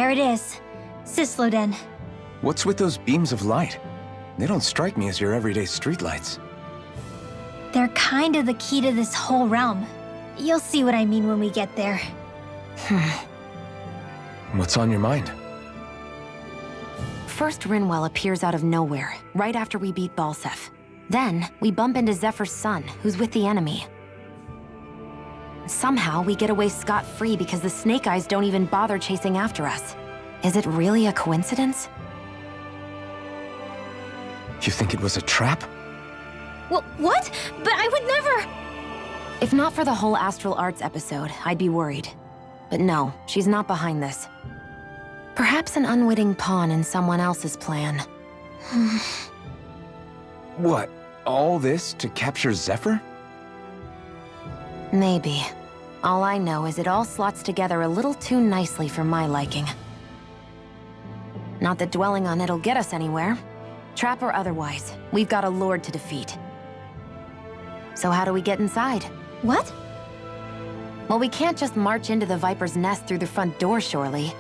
There it is. Cysloden. What's with those beams of light? They don't strike me as your everyday streetlights. They're kind of the key to this whole realm. You'll see what I mean when we get there. What's on your mind? First, Rinwell appears out of nowhere, right after we beat Balseph. Then, we bump into Zephyr's son, who's with the enemy. Somehow, we get away scot-free because the Snake Eyes don't even bother chasing after us. Is it really a coincidence? You think it was a trap? Well, what? But I would never... If not for the whole Astral Arts episode, I'd be worried. But no, she's not behind this. Perhaps an unwitting pawn in someone else's plan. What? All this to capture Zephyr? Maybe. All I know is it all slots together a little too nicely for my liking. Not that dwelling on it'll get us anywhere. Trap or otherwise, we've got a lord to defeat. So how do we get inside? What? Well, we can't just march into the Viper's nest through the front door, surely.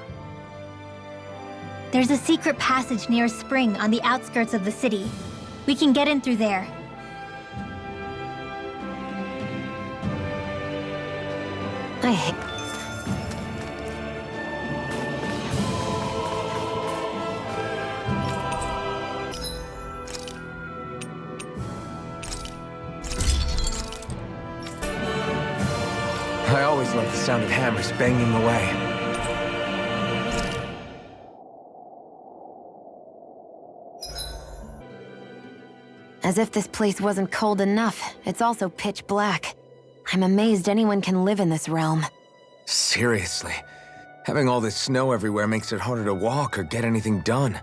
There's a secret passage near a spring on the outskirts of the city. We can get in through there. I hate... I always love the sound of hammers banging away. As if this place wasn't cold enough, it's also pitch black. I'm amazed anyone can live in this realm. Seriously. Having all this snow everywhere makes it harder to walk or get anything done.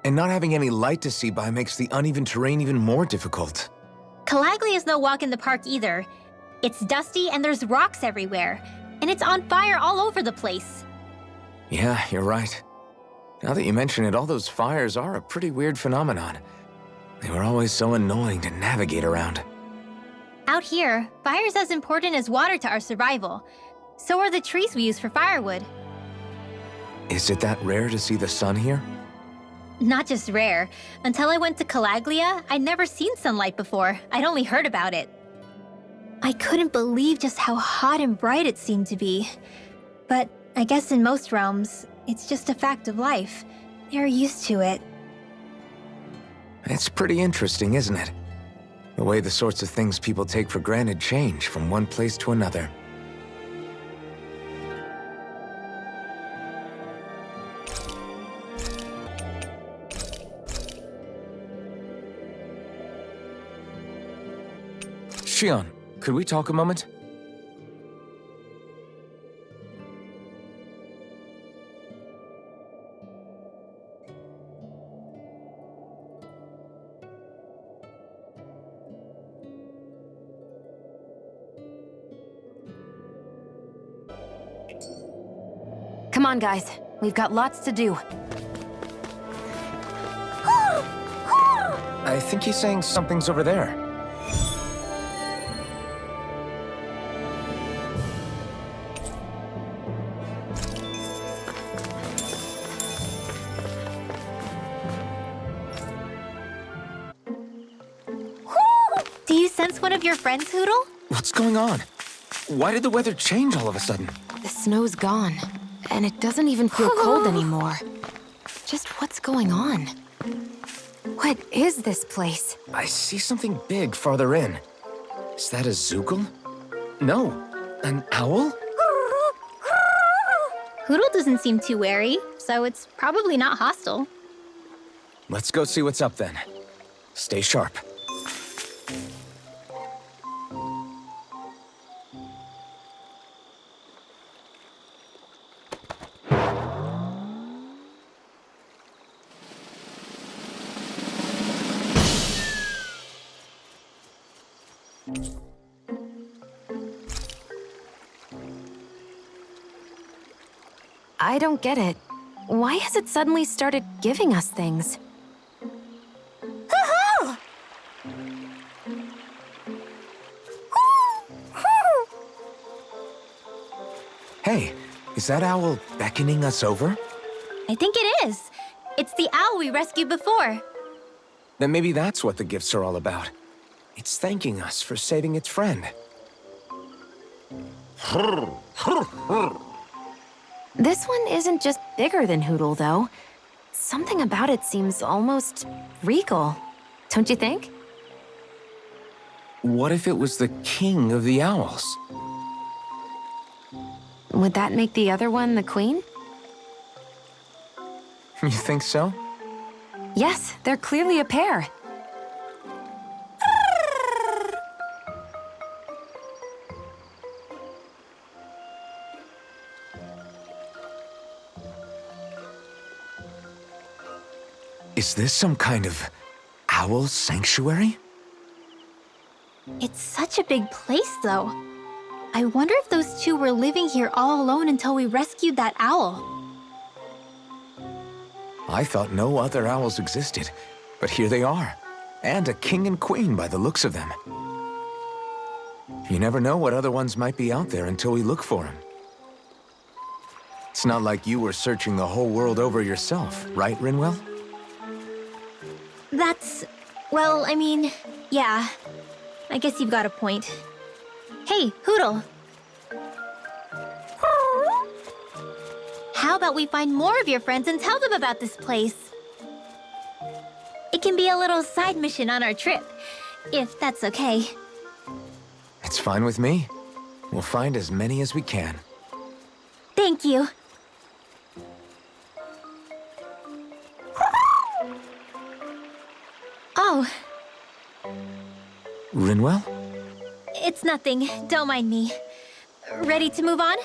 And not having any light to see by makes the uneven terrain even more difficult. Calaglia is no walk in the park either. It's dusty and there's rocks everywhere. And it's on fire all over the place. Yeah, you're right. Now that you mention it, all those fires are a pretty weird phenomenon. They were always so annoying to navigate around. Out here, fire's as important as water to our survival. So are the trees we use for firewood. Is it that rare to see the sun here? Not just rare. Until I went to Calaglia, I'd never seen sunlight before. I'd only heard about it. I couldn't believe just how hot and bright it seemed to be. But I guess in most realms, it's just a fact of life. They're used to it. It's pretty interesting, isn't it? The way the sorts of things people take for granted change from one place to another. Shion, could we talk a moment? Come on, guys. We've got lots to do. I think he's saying something's over there. Do you sense one of your friends, Hootle? What's going on? Why did the weather change all of a sudden? The snow's gone, and it doesn't even feel cold anymore. Just what's going on? What is this place? I see something big farther in. Is that a Zoogle? No, an owl? Hootle doesn't seem too wary, so it's probably not hostile. Let's go see what's up then. Stay sharp. I don't get it. Why has it suddenly started giving us things? Hey, is that owl beckoning us over? I think it is. It's the owl we rescued before. Then maybe that's what the gifts are all about. It's thanking us for saving its friend. This one isn't just bigger than Hootle, though. Something about it seems almost regal. Don't you think? What if it was the king of the owls? Would that make the other one the queen? You think so? Yes, they're clearly a pair. Is this some kind of owl sanctuary? It's such a big place, though. I wonder if those two were living here all alone until we rescued that owl. I thought no other owls existed, but here they are. And a king and queen by the looks of them. You never know what other ones might be out there until we look for them. It's not like you were searching the whole world over yourself, right, Rinwell? Well, I mean, yeah. I guess you've got a point. Hey, Hootle. How about we find more of your friends and tell them about this place? It can be a little side mission on our trip, if that's okay. It's fine with me. We'll find as many as we can. Thank you. Oh, Rinwell? it's nothing. Don't mind me. Ready to move on?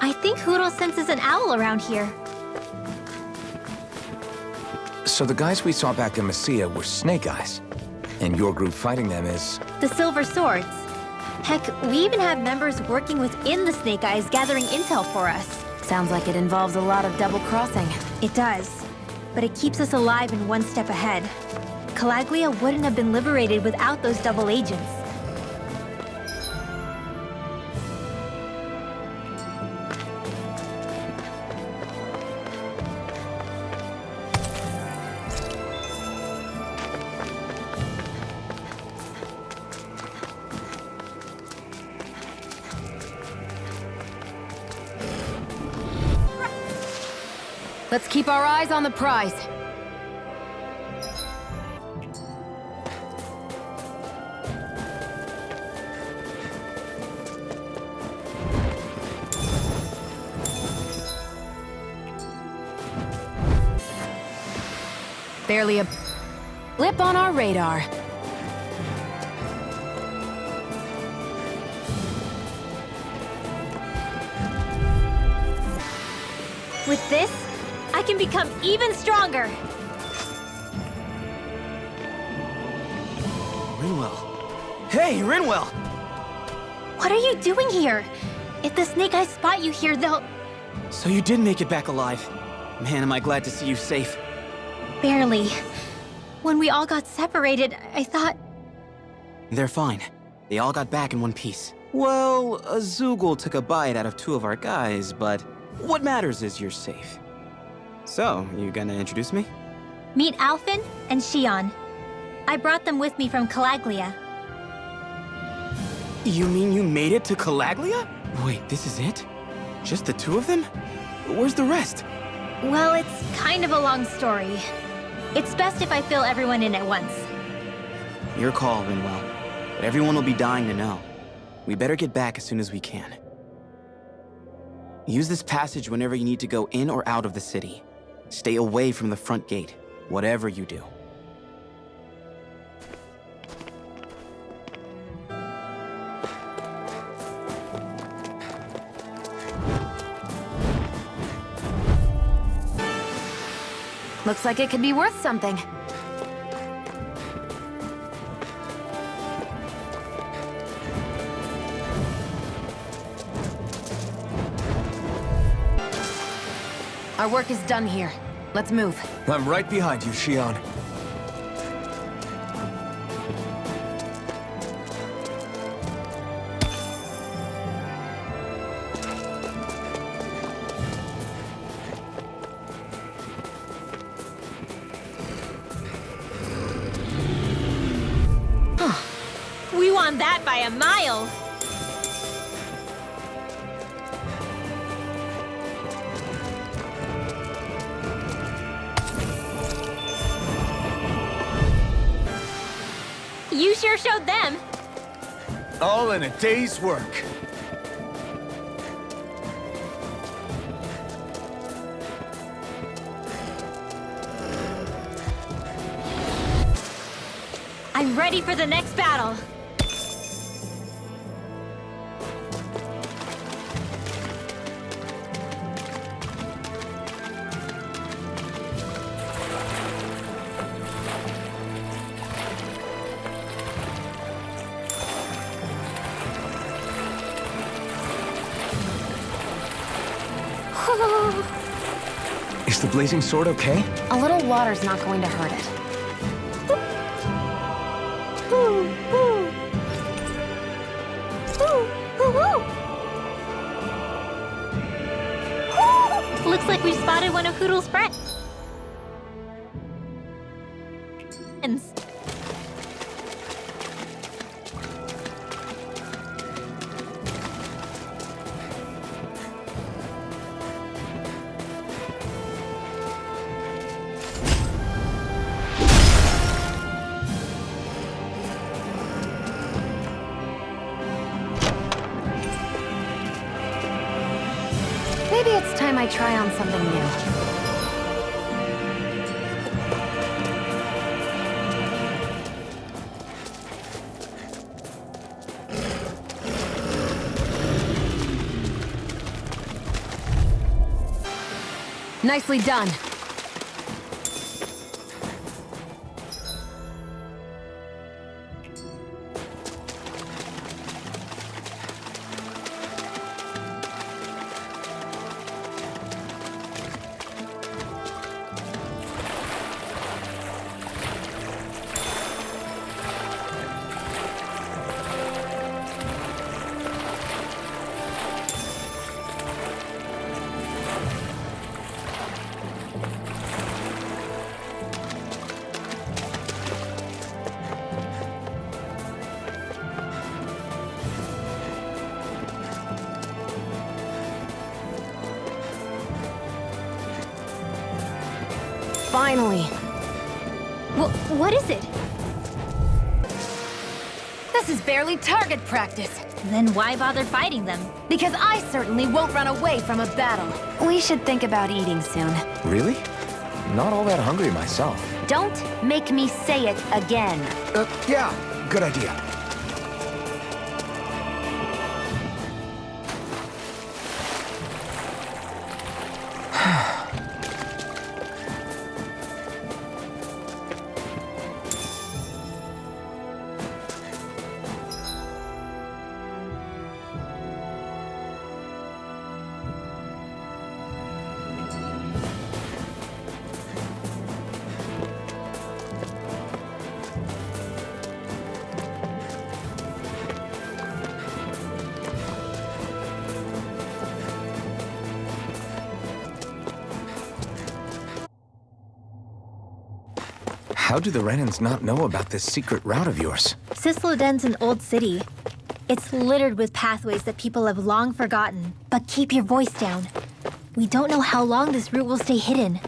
I think Hootle senses an owl around here. So the guys we saw back in Messia were Snake Eyes, and your group fighting them is... The Silver Swords. Heck, we even have members working within the Snake Eyes gathering intel for us. Sounds like it involves a lot of double-crossing. It does. But it keeps us alive and one step ahead. Calaglia wouldn't have been liberated without those double agents. Let's keep our eyes on the prize. Barely a blip on our radar. With this, I can become even stronger. Rinwell. Hey, Rinwell! What are you doing here? If the Snake Eyes spot you here, they'll... So you did make it back alive. Man, am I glad to see you safe. Barely. When we all got separated, I thought... They're fine. They all got back in one piece. Well, a Zoogle took a bite out of two of our guys, but what matters is you're safe. So, you gonna introduce me? Meet Alphen and Shion. I brought them with me from Calaglia. You mean you made it to Calaglia? Wait, this is it? Just the two of them? Where's the rest? Well, it's kind of a long story. It's best if I fill everyone in at once. Your call, Rinwell. But everyone will be dying to know. We better get back as soon as we can. Use this passage whenever you need to go in or out of the city. Stay away from the front gate, whatever you do. Looks like it could be worth something. Our work is done here. Let's move. I'm right behind you, Shion. We won that by a mile! You sure showed them. All in a day's work. I'm ready for the next battle. Is the blazing sword okay? A little water's not going to hurt it. Looks like we spotted one of Hoodle's friends. Maybe it's time I try on something new. Nicely done. Finally. What is it? This is barely target practice. Then why bother fighting them? Because I certainly won't run away from a battle. We should think about eating soon. Really? Not all that hungry myself. Don't make me say it again. Yeah, good idea. How do the Renans not know about this secret route of yours? Cysloden's an old city. It's littered with pathways that people have long forgotten. But keep your voice down. We don't know how long this route will stay hidden.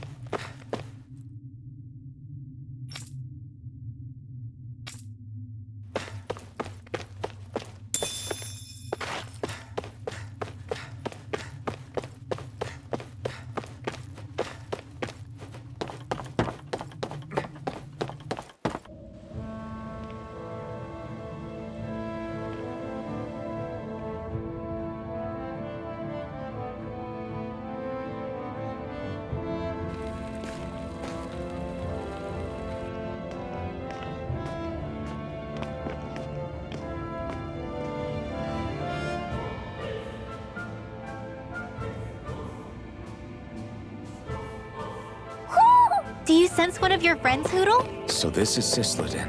Do you sense one of your friends, Hoodle? So this is Cysloden,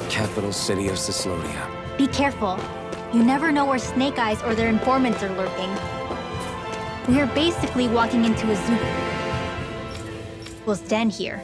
capital city of Cyslodia. Be careful. You never know where Snake Eyes or their informants are lurking. We are basically walking into a zoo. We'll stand here.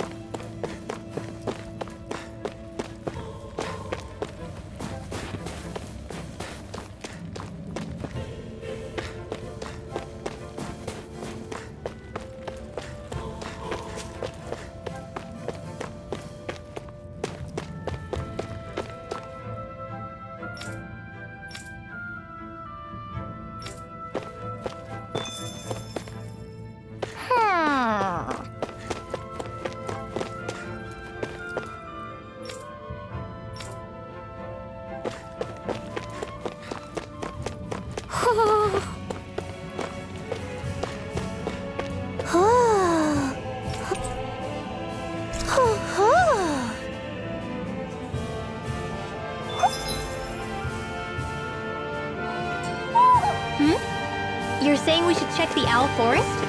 You're saying we should check the Owl Forest?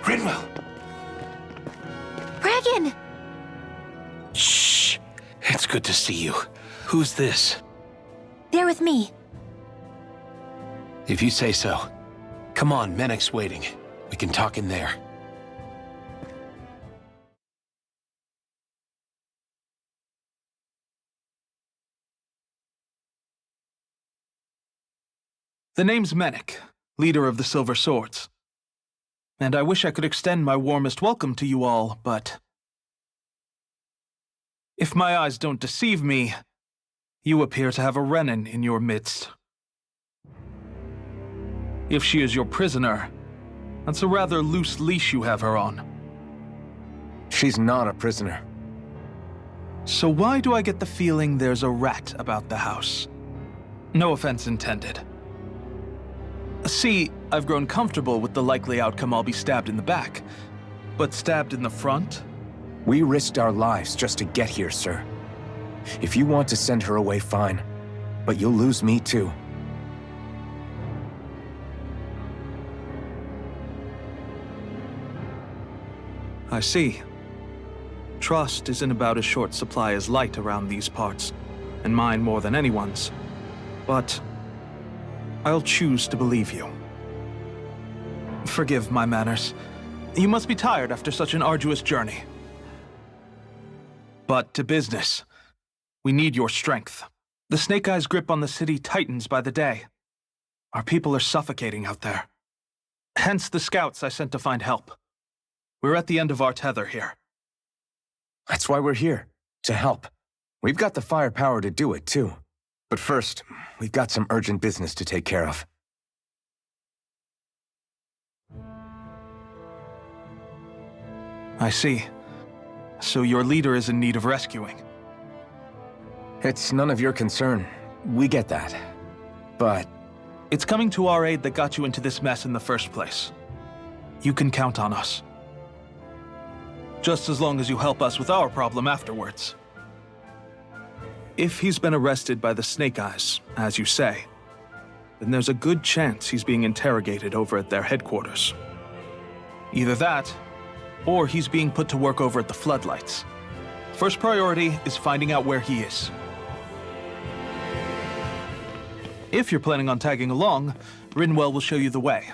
Rinwell! Bragan! Shh! It's good to see you. Who's this? They're with me. If you say so. Come on, Menek's waiting. We can talk in there. The name's Menek, leader of the Silver Swords. And I wish I could extend my warmest welcome to you all, but if my eyes don't deceive me, you appear to have a Renan in your midst. If she is your prisoner, that's a rather loose leash you have her on. She's not a prisoner. So why do I get the feeling there's a rat about the house? No offense intended. See, I've grown comfortable with the likely outcome I'll be stabbed in the back. But stabbed in the front? We risked our lives just to get here, sir. If you want to send her away, fine. But you'll lose me too. I see. Trust isn't about as short supply as light around these parts, and mine more than anyone's. But I'll choose to believe you. Forgive my manners. You must be tired after such an arduous journey. But to business. We need your strength. The Snake Eyes' grip on the city tightens by the day. Our people are suffocating out there. Hence the scouts I sent to find help. We're at the end of our tether here. That's why we're here, to help. We've got the firepower to do it, too. But first, we've got some urgent business to take care of. I see. So your leader is in need of rescuing. It's none of your concern. We get that. But It's coming to our aid that got you into this mess in the first place. You can count on us. Just as long as you help us with our problem afterwards. If he's been arrested by the Snake Eyes, as you say, then there's a good chance he's being interrogated over at their headquarters. Either that, or he's being put to work over at the Floodlights. First priority is finding out where he is. If you're planning on tagging along, Rinwell will show you the way.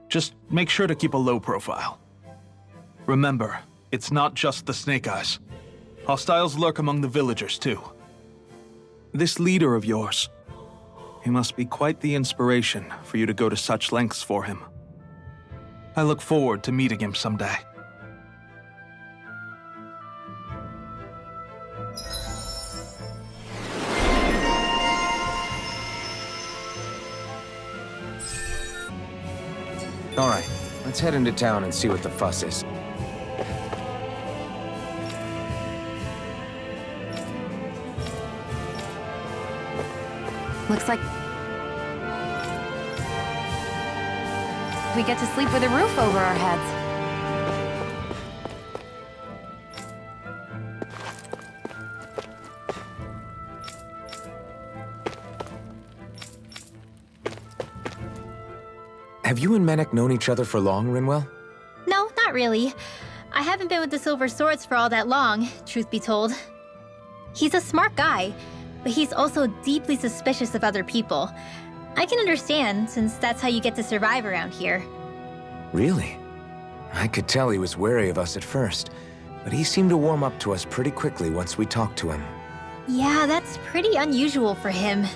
Just make sure to keep a low profile. Remember, it's not just the Snake Eyes. Hostiles lurk among the villagers, too. This leader of yours, he must be quite the inspiration for you to go to such lengths for him. I look forward to meeting him someday. All right, let's head into town and see what the fuss is. Looks like we get to sleep with a roof over our heads. Have you and Menek known each other for long, Rinwell? No, not really. I haven't been with the Silver Swords for all that long, truth be told. He's a smart guy, but he's also deeply suspicious of other people. I can understand, since that's how you get to survive around here. Really? I could tell he was wary of us at first, but he seemed to warm up to us pretty quickly once we talked to him. Yeah, that's pretty unusual for him.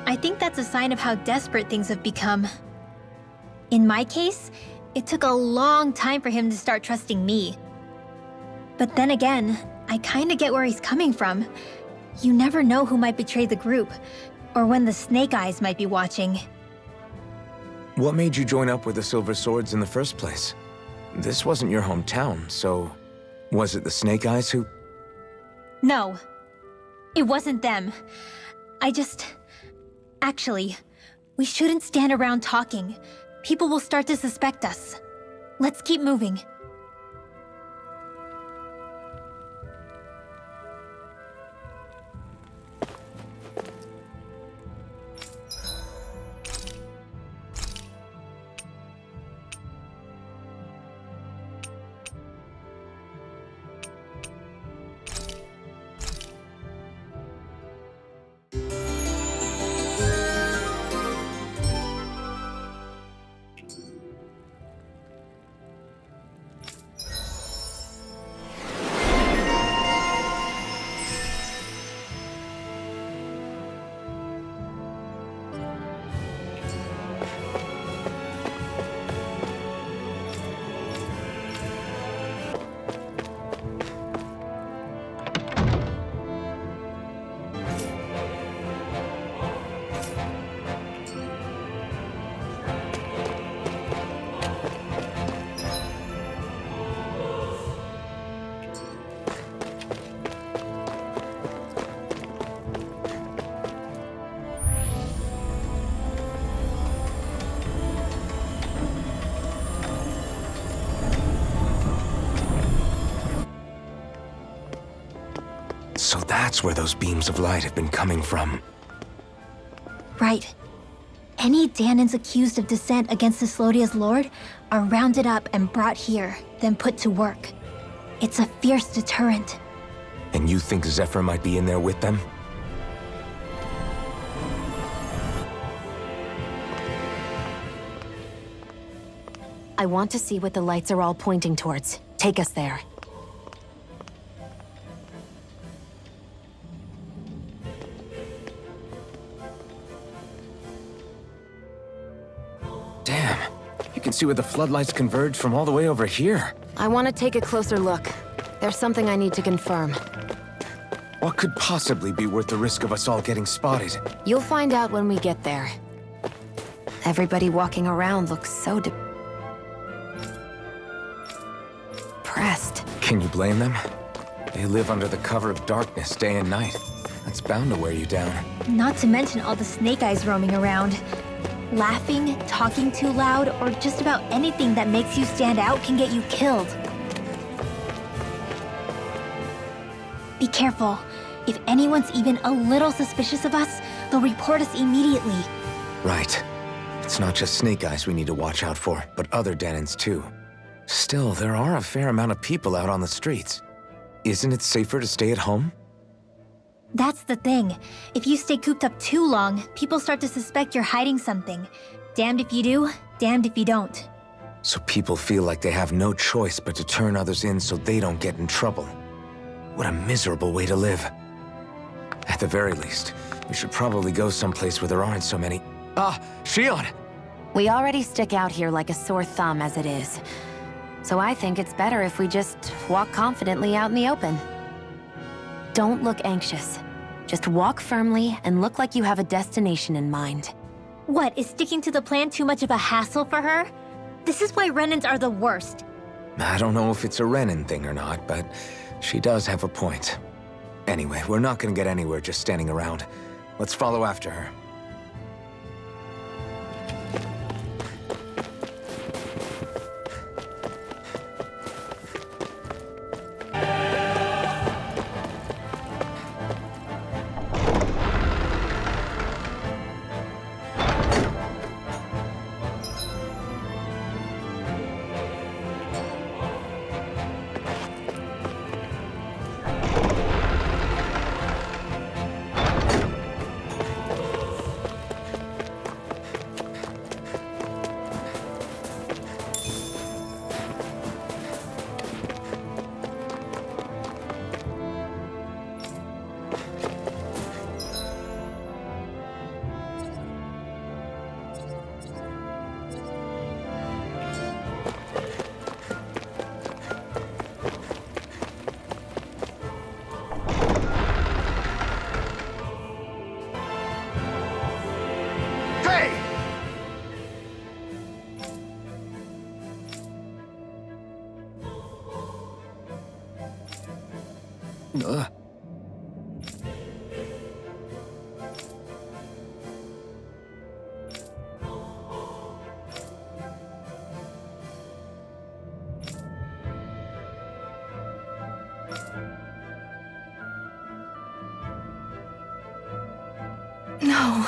I think that's a sign of how desperate things have become. In my case, it took a long time for him to start trusting me. But then again, I kinda get where he's coming from. You never know who might betray the group, or when the Snake Eyes might be watching. What made you join up with the Silver Swords in the first place? This wasn't your hometown, so was it the Snake Eyes who... No, it wasn't them. Actually, we shouldn't stand around talking. People will start to suspect us. Let's keep moving. So that's where those beams of light have been coming from. Right. Any Danans accused of dissent against Cyslodia's lord are rounded up and brought here, then put to work. It's a fierce deterrent. And you think Zephyr might be in there with them? I want to see what the lights are all pointing towards. Take us there. Damn, you can see where the floodlights converge from all the way over here. I want to take a closer look. There's something I need to confirm. What could possibly be worth the risk of us all getting spotted? You'll find out when we get there. Everybody walking around looks so depressed. Can you blame them? They live under the cover of darkness day and night. That's bound to wear you down. Not to mention all the Snake Eyes roaming around. Laughing, talking too loud, or just about anything that makes you stand out can get you killed. Be careful. If anyone's even a little suspicious of us, they'll report us immediately. Right. It's not just Snake Eyes we need to watch out for, but other Denons too. Still, there are a fair amount of people out on the streets. Isn't it safer to stay at home? That's the thing. If you stay cooped up too long, people start to suspect you're hiding something. Damned if you do, damned if you don't. So people feel like they have no choice but to turn others in so they don't get in trouble. What a miserable way to live. At the very least, we should probably go someplace where there aren't so many... Ah, Shion! We already stick out here like a sore thumb as it is. So I think it's better if we just walk confidently out in the open. Don't look anxious. Just walk firmly and look like you have a destination in mind. What, is sticking to the plan too much of a hassle for her? This is why Renans are the worst. I don't know if it's a Renan thing or not, but she does have a point. Anyway, we're not gonna get anywhere just standing around. Let's follow after her. No.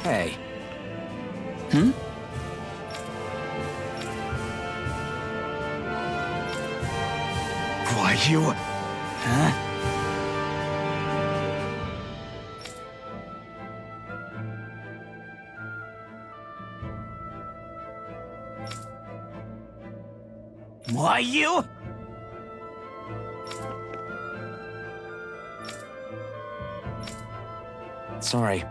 Hey. Why, you... Huh? Why, you? Sorry.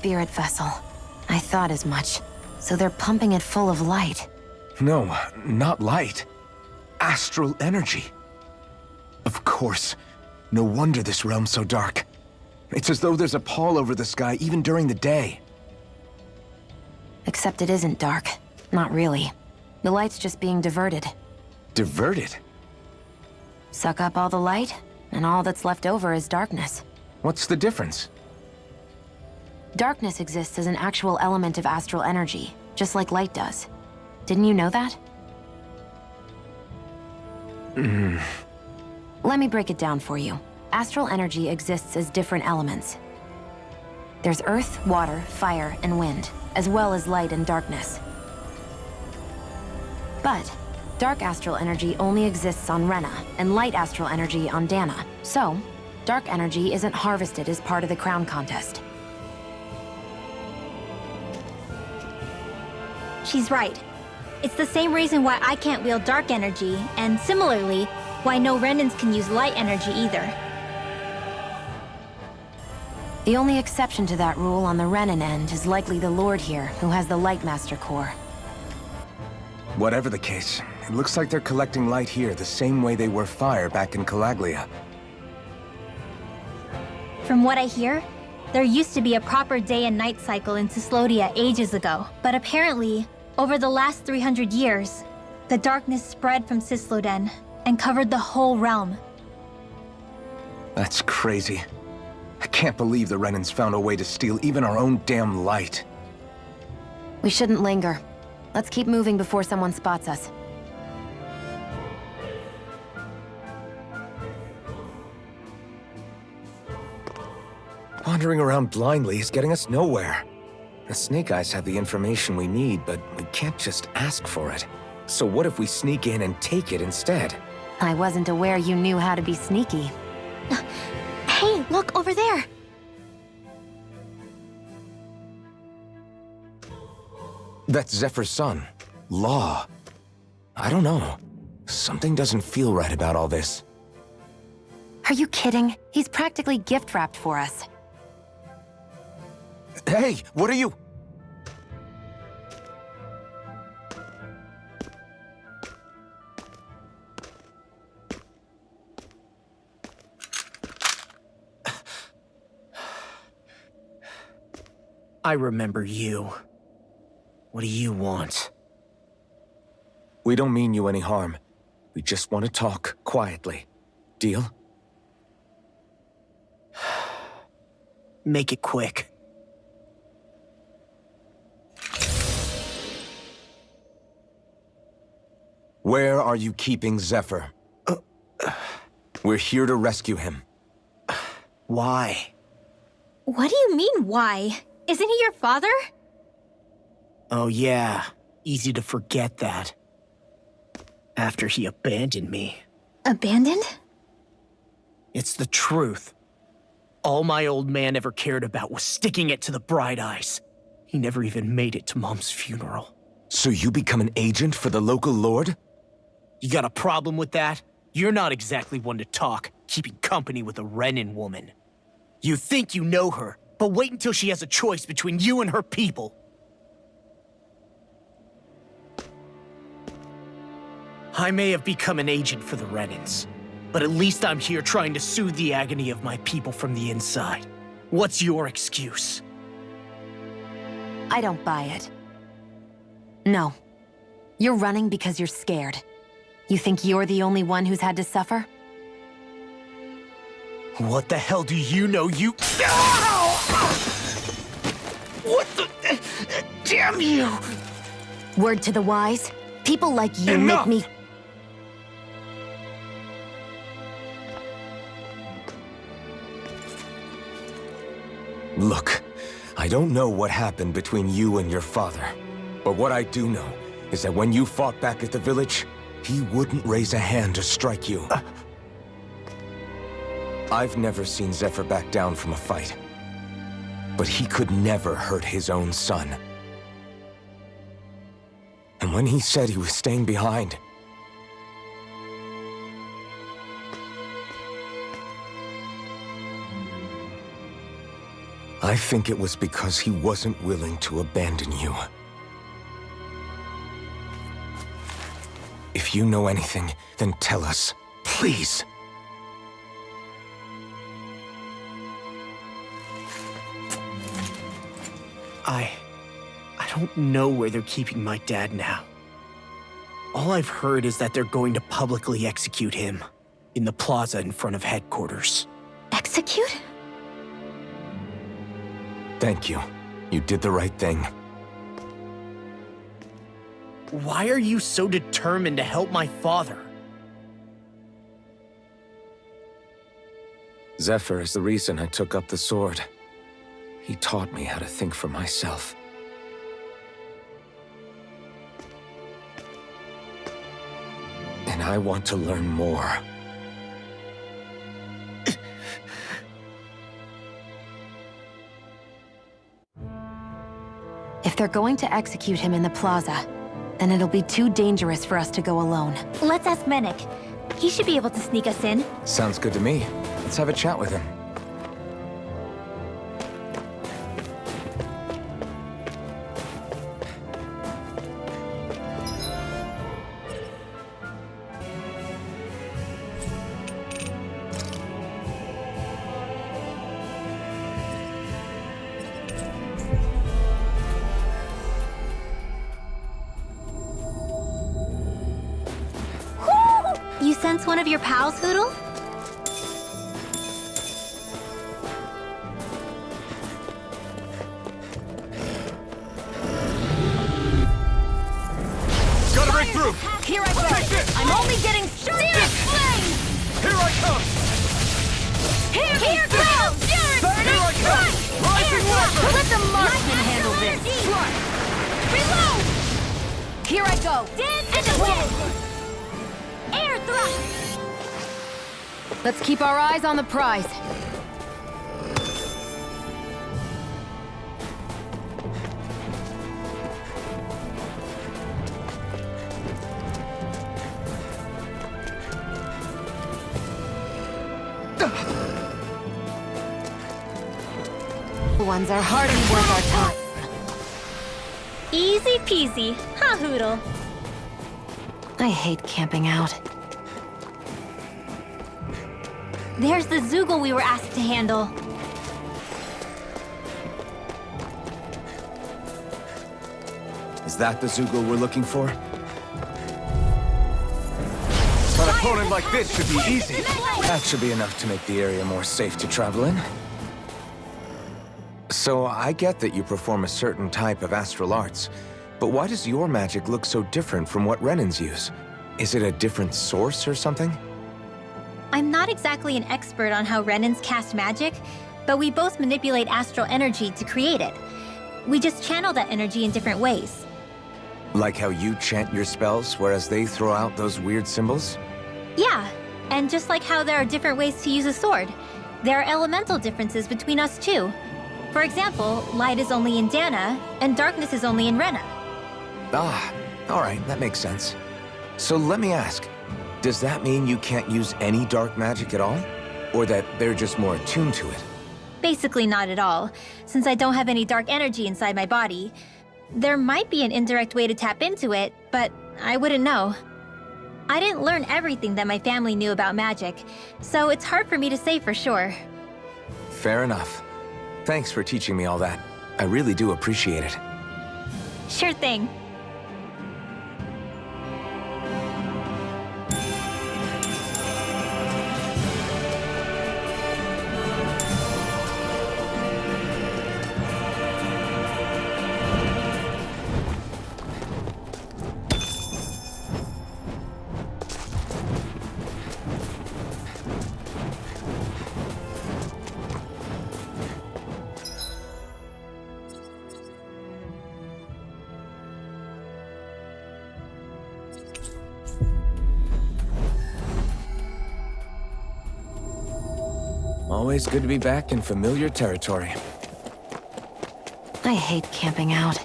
Spirit vessel. I thought as much. So they're pumping it full of light. No, not light. Astral energy. Of course. No wonder this realm's so dark. It's as though there's a pall over the sky even during the day. Except it isn't dark. Not really. The light's just being diverted. Diverted? Suck up all the light, and all that's left over is darkness. What's the difference? Darkness exists as an actual element of astral energy, just like light does. Didn't you know that? Let me break it down for you. Astral energy exists as different elements. There's earth, water, fire, and wind, as well as light and darkness. But dark astral energy only exists on Rena, and light astral energy on Dana. So, dark energy isn't harvested as part of the crown contest. She's right. It's the same reason why I can't wield dark energy, and similarly, why no Renans can use light energy either. The only exception to that rule on the Renan end is likely the Lord here, who has the Lightmaster core. Whatever the case, it looks like they're collecting light here the same way they were fire back in Calaglia. From what I hear, there used to be a proper day and night cycle in Cyslodia ages ago, but apparently, over the last 300 years, the darkness spread from Cysloden and covered the whole realm. That's crazy. I can't believe the Renans found a way to steal even our own damn light. We shouldn't linger. Let's keep moving before someone spots us. Wandering around blindly is getting us nowhere. The Snake Eyes have the information we need, but we can't just ask for it. So what if we sneak in and take it instead? I wasn't aware you knew how to be sneaky. Hey, look over there! That's Zephyr's son, Law. I don't know. Something doesn't feel right about all this. Are you kidding? He's practically gift-wrapped for us. Hey, what are you? I remember you. What do you want? We don't mean you any harm. We just want to talk quietly. Deal? Make it quick. Where are you keeping Zephyr? We're here to rescue him. Why? What do you mean, why? Isn't he your father? Oh yeah, easy to forget that. After he abandoned me. Abandoned? It's the truth. All my old man ever cared about was sticking it to the Bright Eyes. He never even made it to Mom's funeral. So you become an agent for the local lord? You got a problem with that? You're not exactly one to talk, keeping company with a Renan woman. You think you know her, but wait until she has a choice between you and her people. I may have become an agent for the Renans, but at least I'm here trying to soothe the agony of my people from the inside. What's your excuse? I don't buy it. No. You're running because you're scared. You think you're the only one who's had to suffer? What the hell do you know, you— What the— Damn you! Word to the wise, people like you Enough! make me— Look, I don't know what happened between you and your father. But what I do know is that when you fought back at the village, he wouldn't raise a hand to strike you. I've never seen Zephyr back down from a fight. But he could never hurt his own son. And when he said he was staying behind, I think it was because he wasn't willing to abandon you. If you know anything, then tell us, please. I don't know where they're keeping my dad now. All I've heard is that they're going to publicly execute him in the plaza in front of headquarters. Execute? Thank you. You did the right thing. Why are you so determined to help my father? Zephyr is the reason I took up the sword. He taught me how to think for myself. And I want to learn more. If they're going to execute him in the plaza, then it'll be too dangerous for us to go alone. Let's ask Menik. He should be able to sneak us in. Sounds good to me. Let's have a chat with him. You sense one of your pals, Hoodle? Gotta break through! Here I go! I'm only getting started! Here I come! Here goes! Here I come! Rising weapon! Let the marksman handle this! Reload! Here I go! And a whip! Air thrust! Let's keep our eyes on the prize. The ones are hardly worth our time. Easy peasy, huh, Hoodle? I hate camping out. There's the Zoogle we were asked to handle. Is that the Zoogle we're looking for? An opponent like this should be easy. That should be enough to make the area more safe to travel in. So I get that you perform a certain type of astral arts, but why does your magic look so different from what Renans use? Is it a different source or something? I'm not exactly an expert on how Renans cast magic, but we both manipulate astral energy to create it. We just channel that energy in different ways. Like how you chant your spells, whereas they throw out those weird symbols? Yeah, and just like how there are different ways to use a sword, there are elemental differences between us too. For example, light is only in Dana, and darkness is only in Rena. Ah, alright, that makes sense. So let me ask, does that mean you can't use any dark magic at all? Or that they're just more attuned to it? Basically not at all, since I don't have any dark energy inside my body. There might be an indirect way to tap into it, but I wouldn't know. I didn't learn everything that my family knew about magic, so it's hard for me to say for sure. Fair enough. Thanks for teaching me all that. I really do appreciate it. Sure thing. Always good to be back in familiar territory. I hate camping out.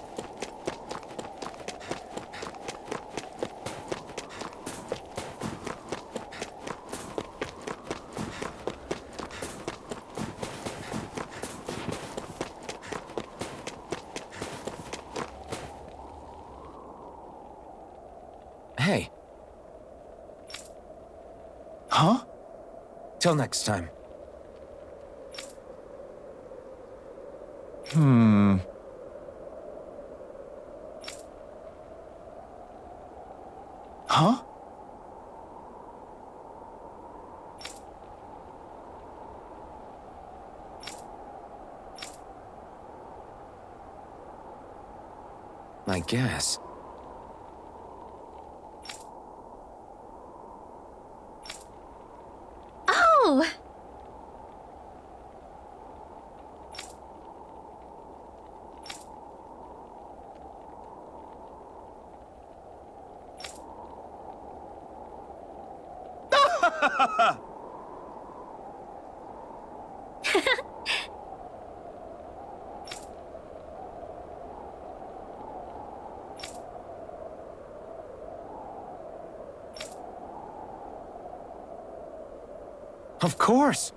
Hey. Huh? Till next time. Huh? I guess. Oh! Of course.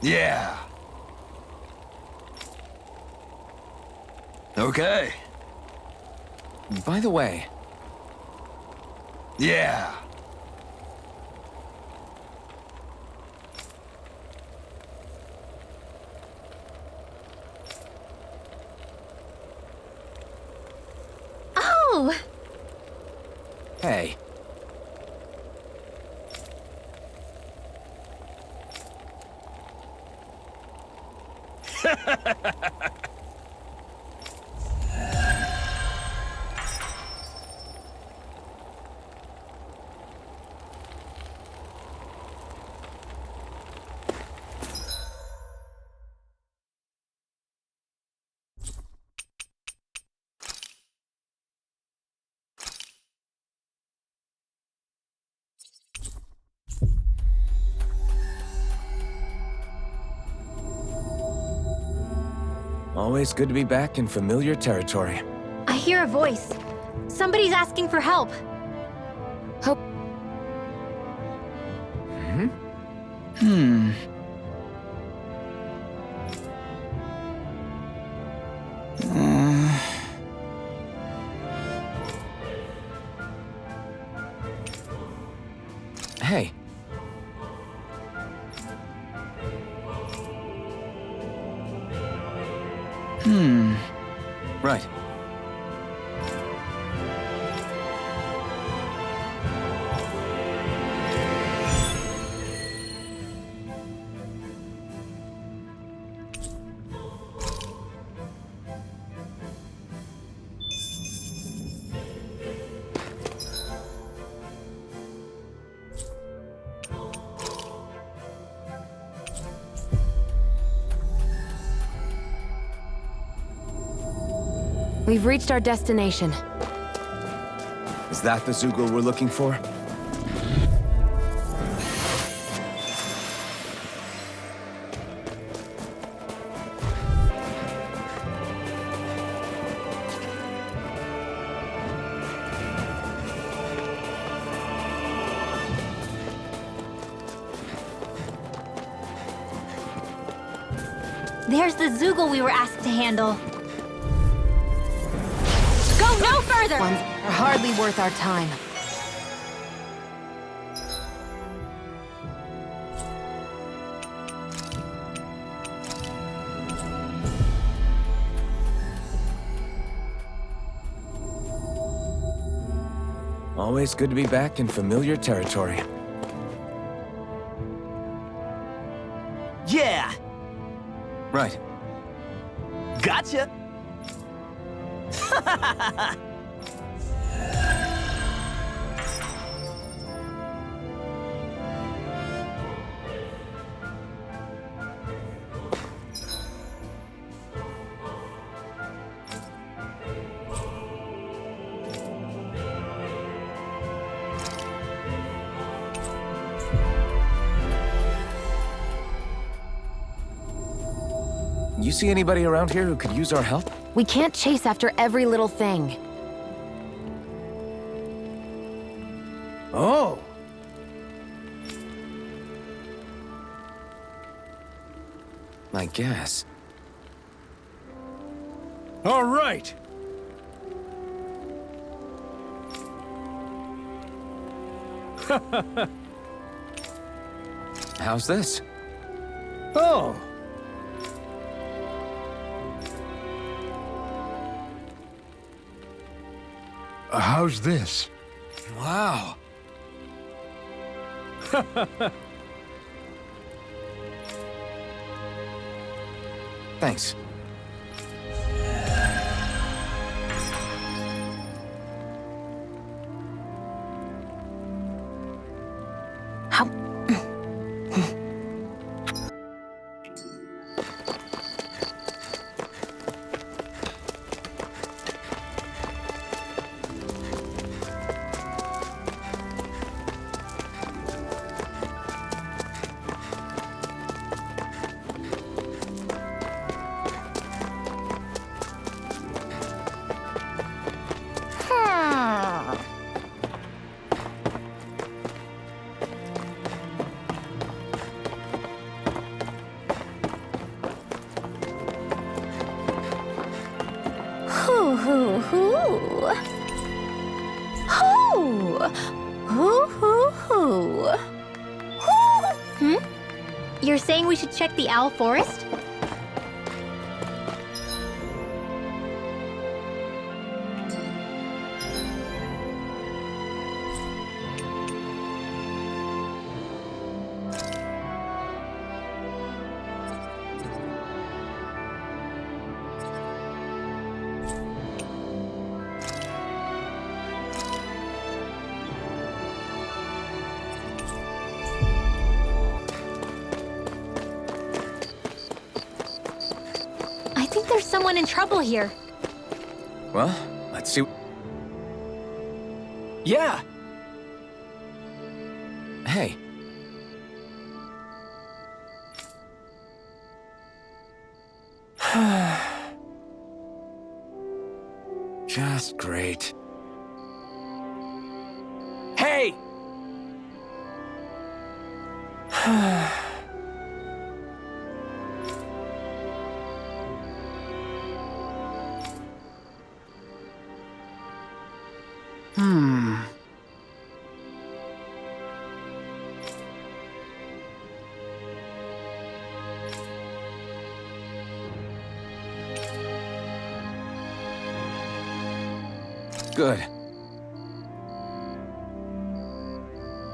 Yeah. Okay. By the way, Yeah. Oh! hey, always good to be back in familiar territory. I hear a voice. Somebody's asking for help. Hope. Hey, right. We've reached our destination. Is that the Zoogle we're looking for? There's the Zoogle we were asked to handle. Go no further! Ones are hardly worth our time. Always good to be back in familiar territory. Yeah, Right. gotcha. You see anybody around here who could use our help? We can't chase after every little thing. Oh! I guess. All right. How's this? Oh. How's this? Wow. Thanks. How... Hoo hoo hoo. Hoo. Hoo hoo hoo. Hoo. Hmm? You're saying we should check the owl forest? I think there's someone in trouble here. Well, let's see. Yeah! Hey. Just great. Hey! Good.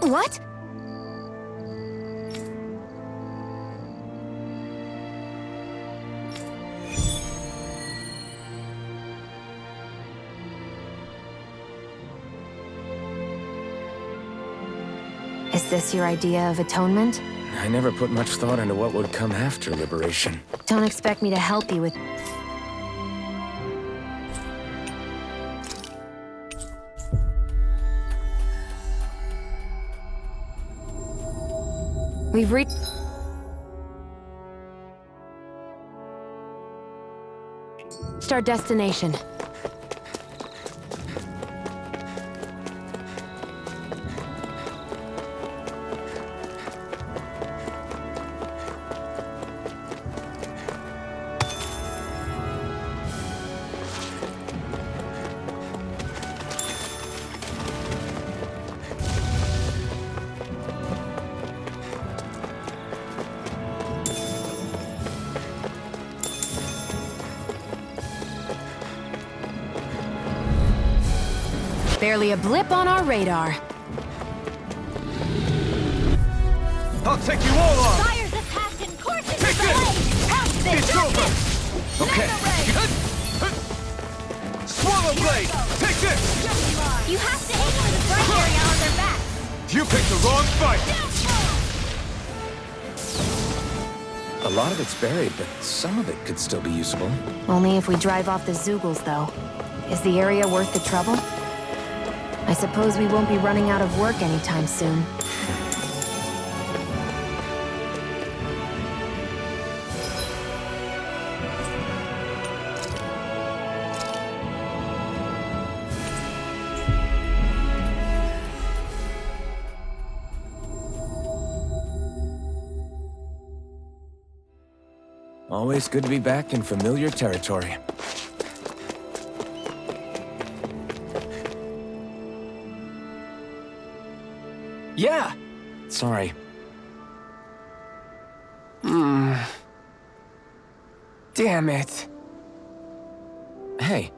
What? Is this your idea of atonement? I never put much thought into what would come after liberation. Don't expect me to help you with... We've reached our destination. Barely a blip on our radar. I'll take you all on! Fire's attacked and courses Take is this! delayed! Help this! It's over! Okay. Swallow blade! Take this! You have to aim for the bright area on their back! You picked the wrong fight! A lot of it's buried, but some of it could still be usable. Only if we drive off the Zoogles, though. Is the area worth the trouble? I suppose we won't be running out of work anytime soon. Always good to be back in familiar territory. Yeah! Sorry. Damn it. Hey.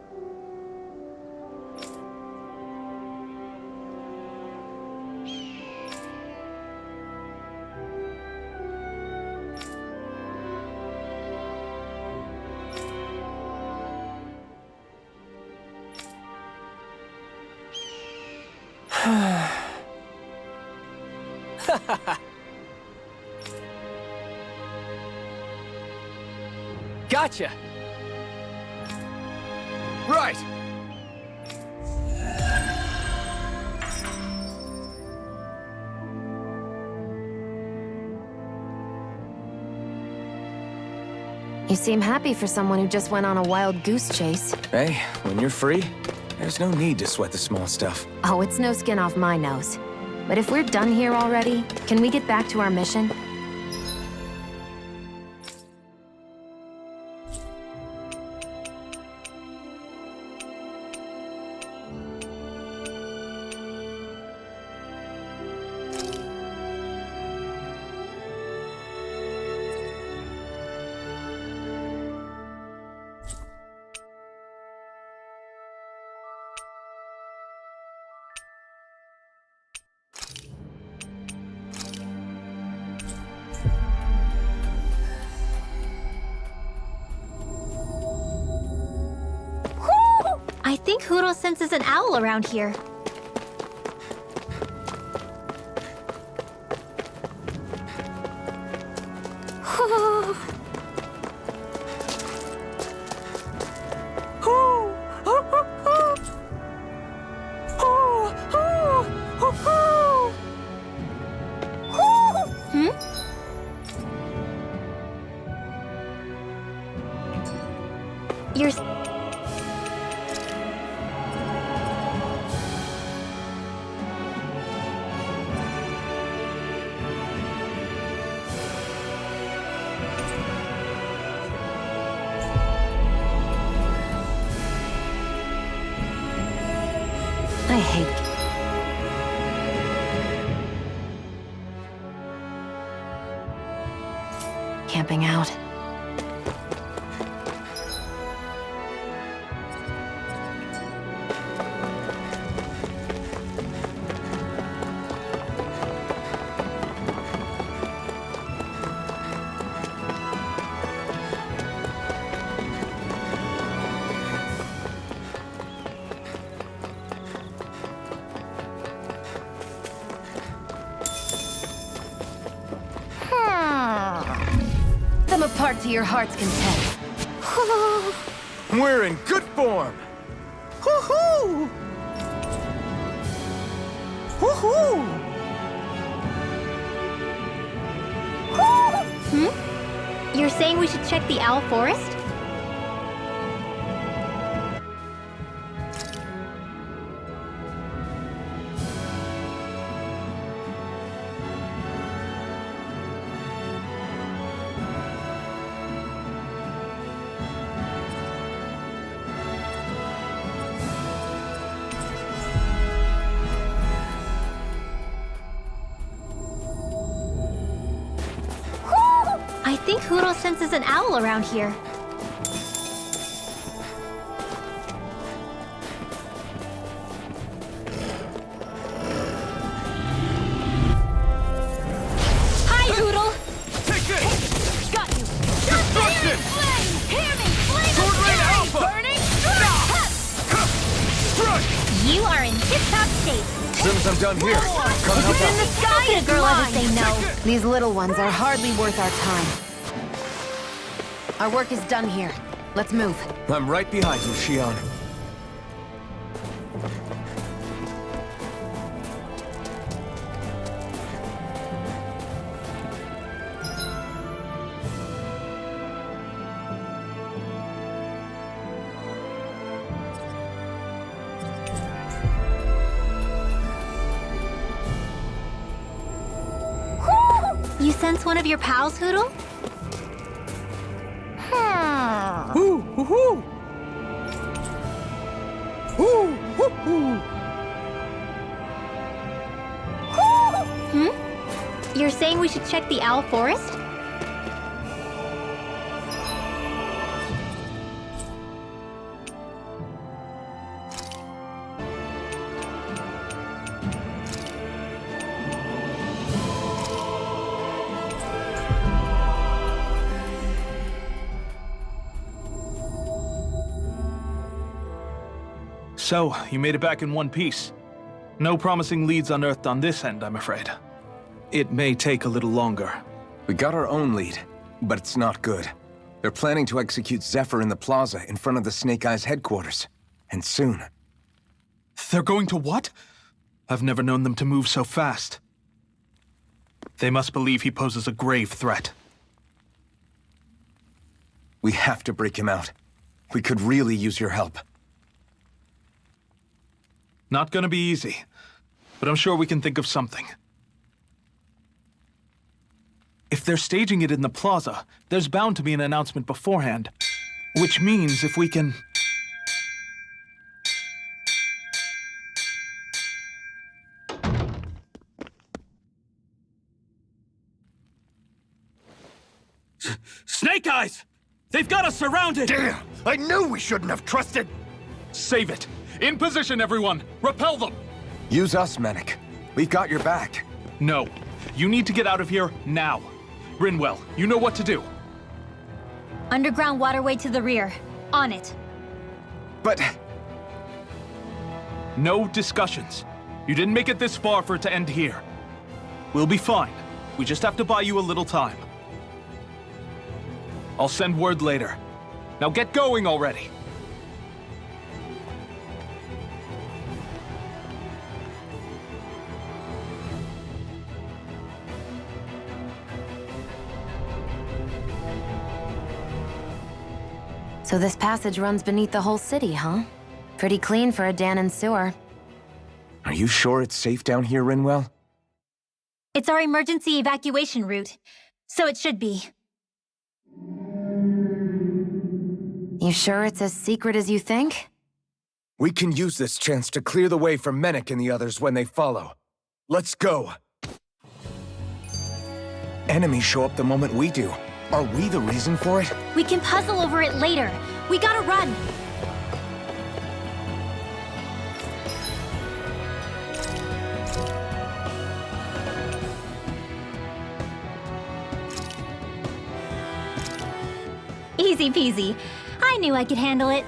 Gotcha! Right! You seem happy for someone who just went on a wild goose chase. Hey, when you're free, there's no need to sweat the small stuff. Oh, it's no skin off my nose. But if we're done here already, can we get back to our mission? I think Hootle senses an owl around here. Hmm? You're... I hate... camping out. Them apart to your heart's content. We're in good form! Woohoo! Woohoo! Hmm? You're saying we should check the owl forest? I think Hootle senses an owl around here. Hi, Hootle! Take this! Got you! Destruction! Hear me! Sword Rain Alpha! Burning! Strike! You are in tip-top shape. As soon as I'm done here, come help In out. the sky, how can a girl ever say no? These little ones are hardly worth our time. Our work is done here. Let's move. I'm right behind you, Shion. You sense one of your pals, Hootle? Woo! Woohoo! Woo! Woohoo! Hmm? You're saying we should check the owl forest? So, you made it back in one piece. No promising leads unearthed on this end, I'm afraid. It may take a little longer. We got our own lead, but it's not good. They're planning to execute Zephyr in the plaza in front of the Snake Eyes headquarters. And soon. They're going to what? I've never known them to move so fast. They must believe he poses a grave threat. We have to break him out. We could really use your help. Not gonna be easy, but I'm sure we can think of something. If they're staging it in the plaza, there's bound to be an announcement beforehand. Which means if we can... Snake Eyes! They've got us surrounded! Damn! I knew we shouldn't have trusted! Save it! In position, everyone! Repel them! Use us, Mennick. We've got your back. No. You need to get out of here now. Rinwell, you know what to do. Underground waterway to the rear. On it. But... No discussions. You didn't make it this far for it to end here. We'll be fine. We just have to buy you a little time. I'll send word later. Now get going already. So this passage runs beneath the whole city, huh? Pretty clean for a Danon sewer. Are you sure it's safe down here, Rinwell? It's our emergency evacuation route, so it should be. You sure it's as secret as you think? We can use this chance to clear the way for Mennick and the others when they follow. Let's go. Enemies show up the moment we do. Are we the reason for it? We can puzzle over it later. We gotta run. Easy peasy. I knew I could handle it.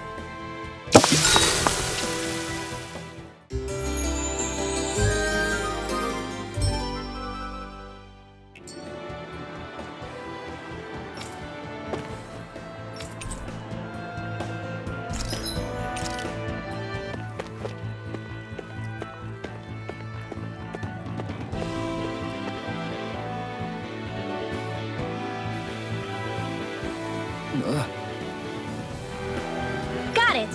Got it!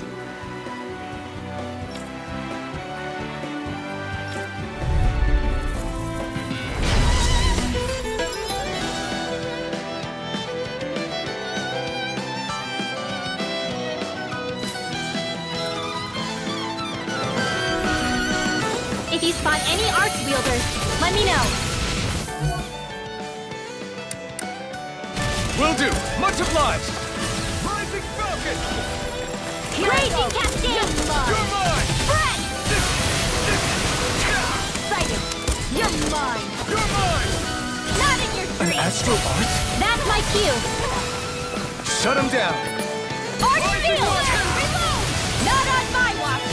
If you spot any arch wielders, let me know. Will do! Much obliged! Rising Falcon! Raging Cascade! You're mine! Fred! Sighted! You're mine! You're mine! Not in your An dreams! astral art? That's my cue! Shut him down! Arch Rising field! Watcher! Reload! Not on my watch!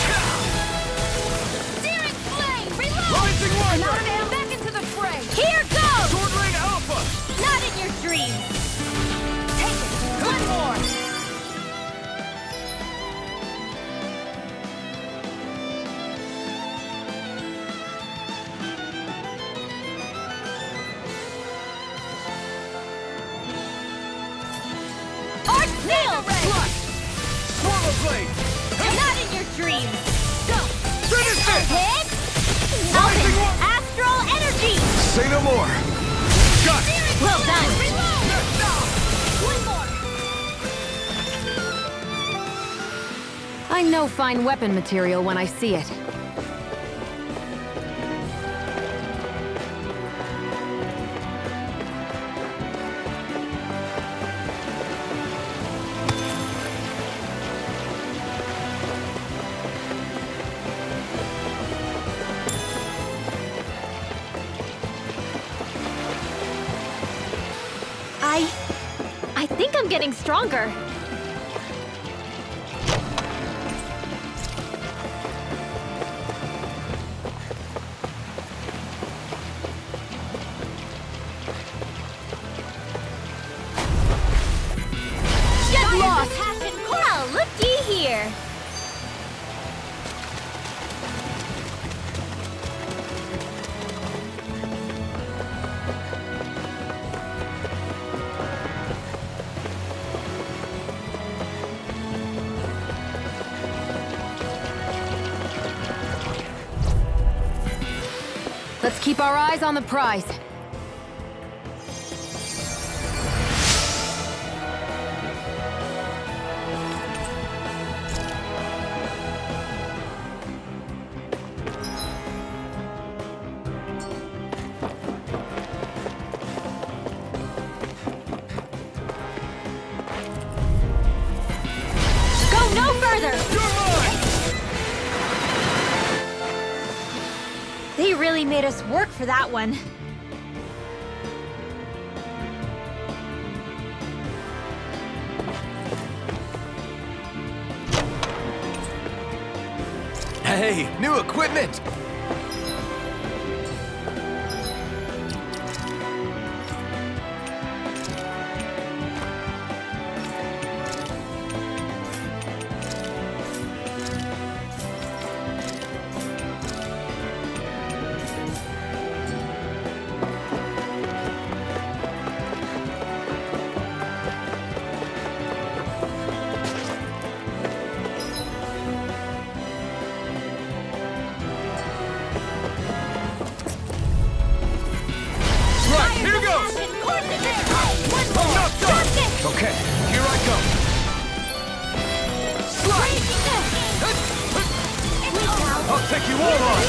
Searing flame! Reload! Rising Watcher! Back into the fray! Here goes! Sword Rain Alpha! Not in your dreams! Take it! One more! Arch field! Swallow Blade! Not in your dreams! Go! Finish it! Hit! Elvin! Astral energy! Say no more! Got it! Well done! I know fine weapon material when I see it. I think I'm getting stronger. Let's keep our eyes on the prize. Go no further! They really made us work for that one. Hey, new equipment! Okay, here I come. I'll take you all on.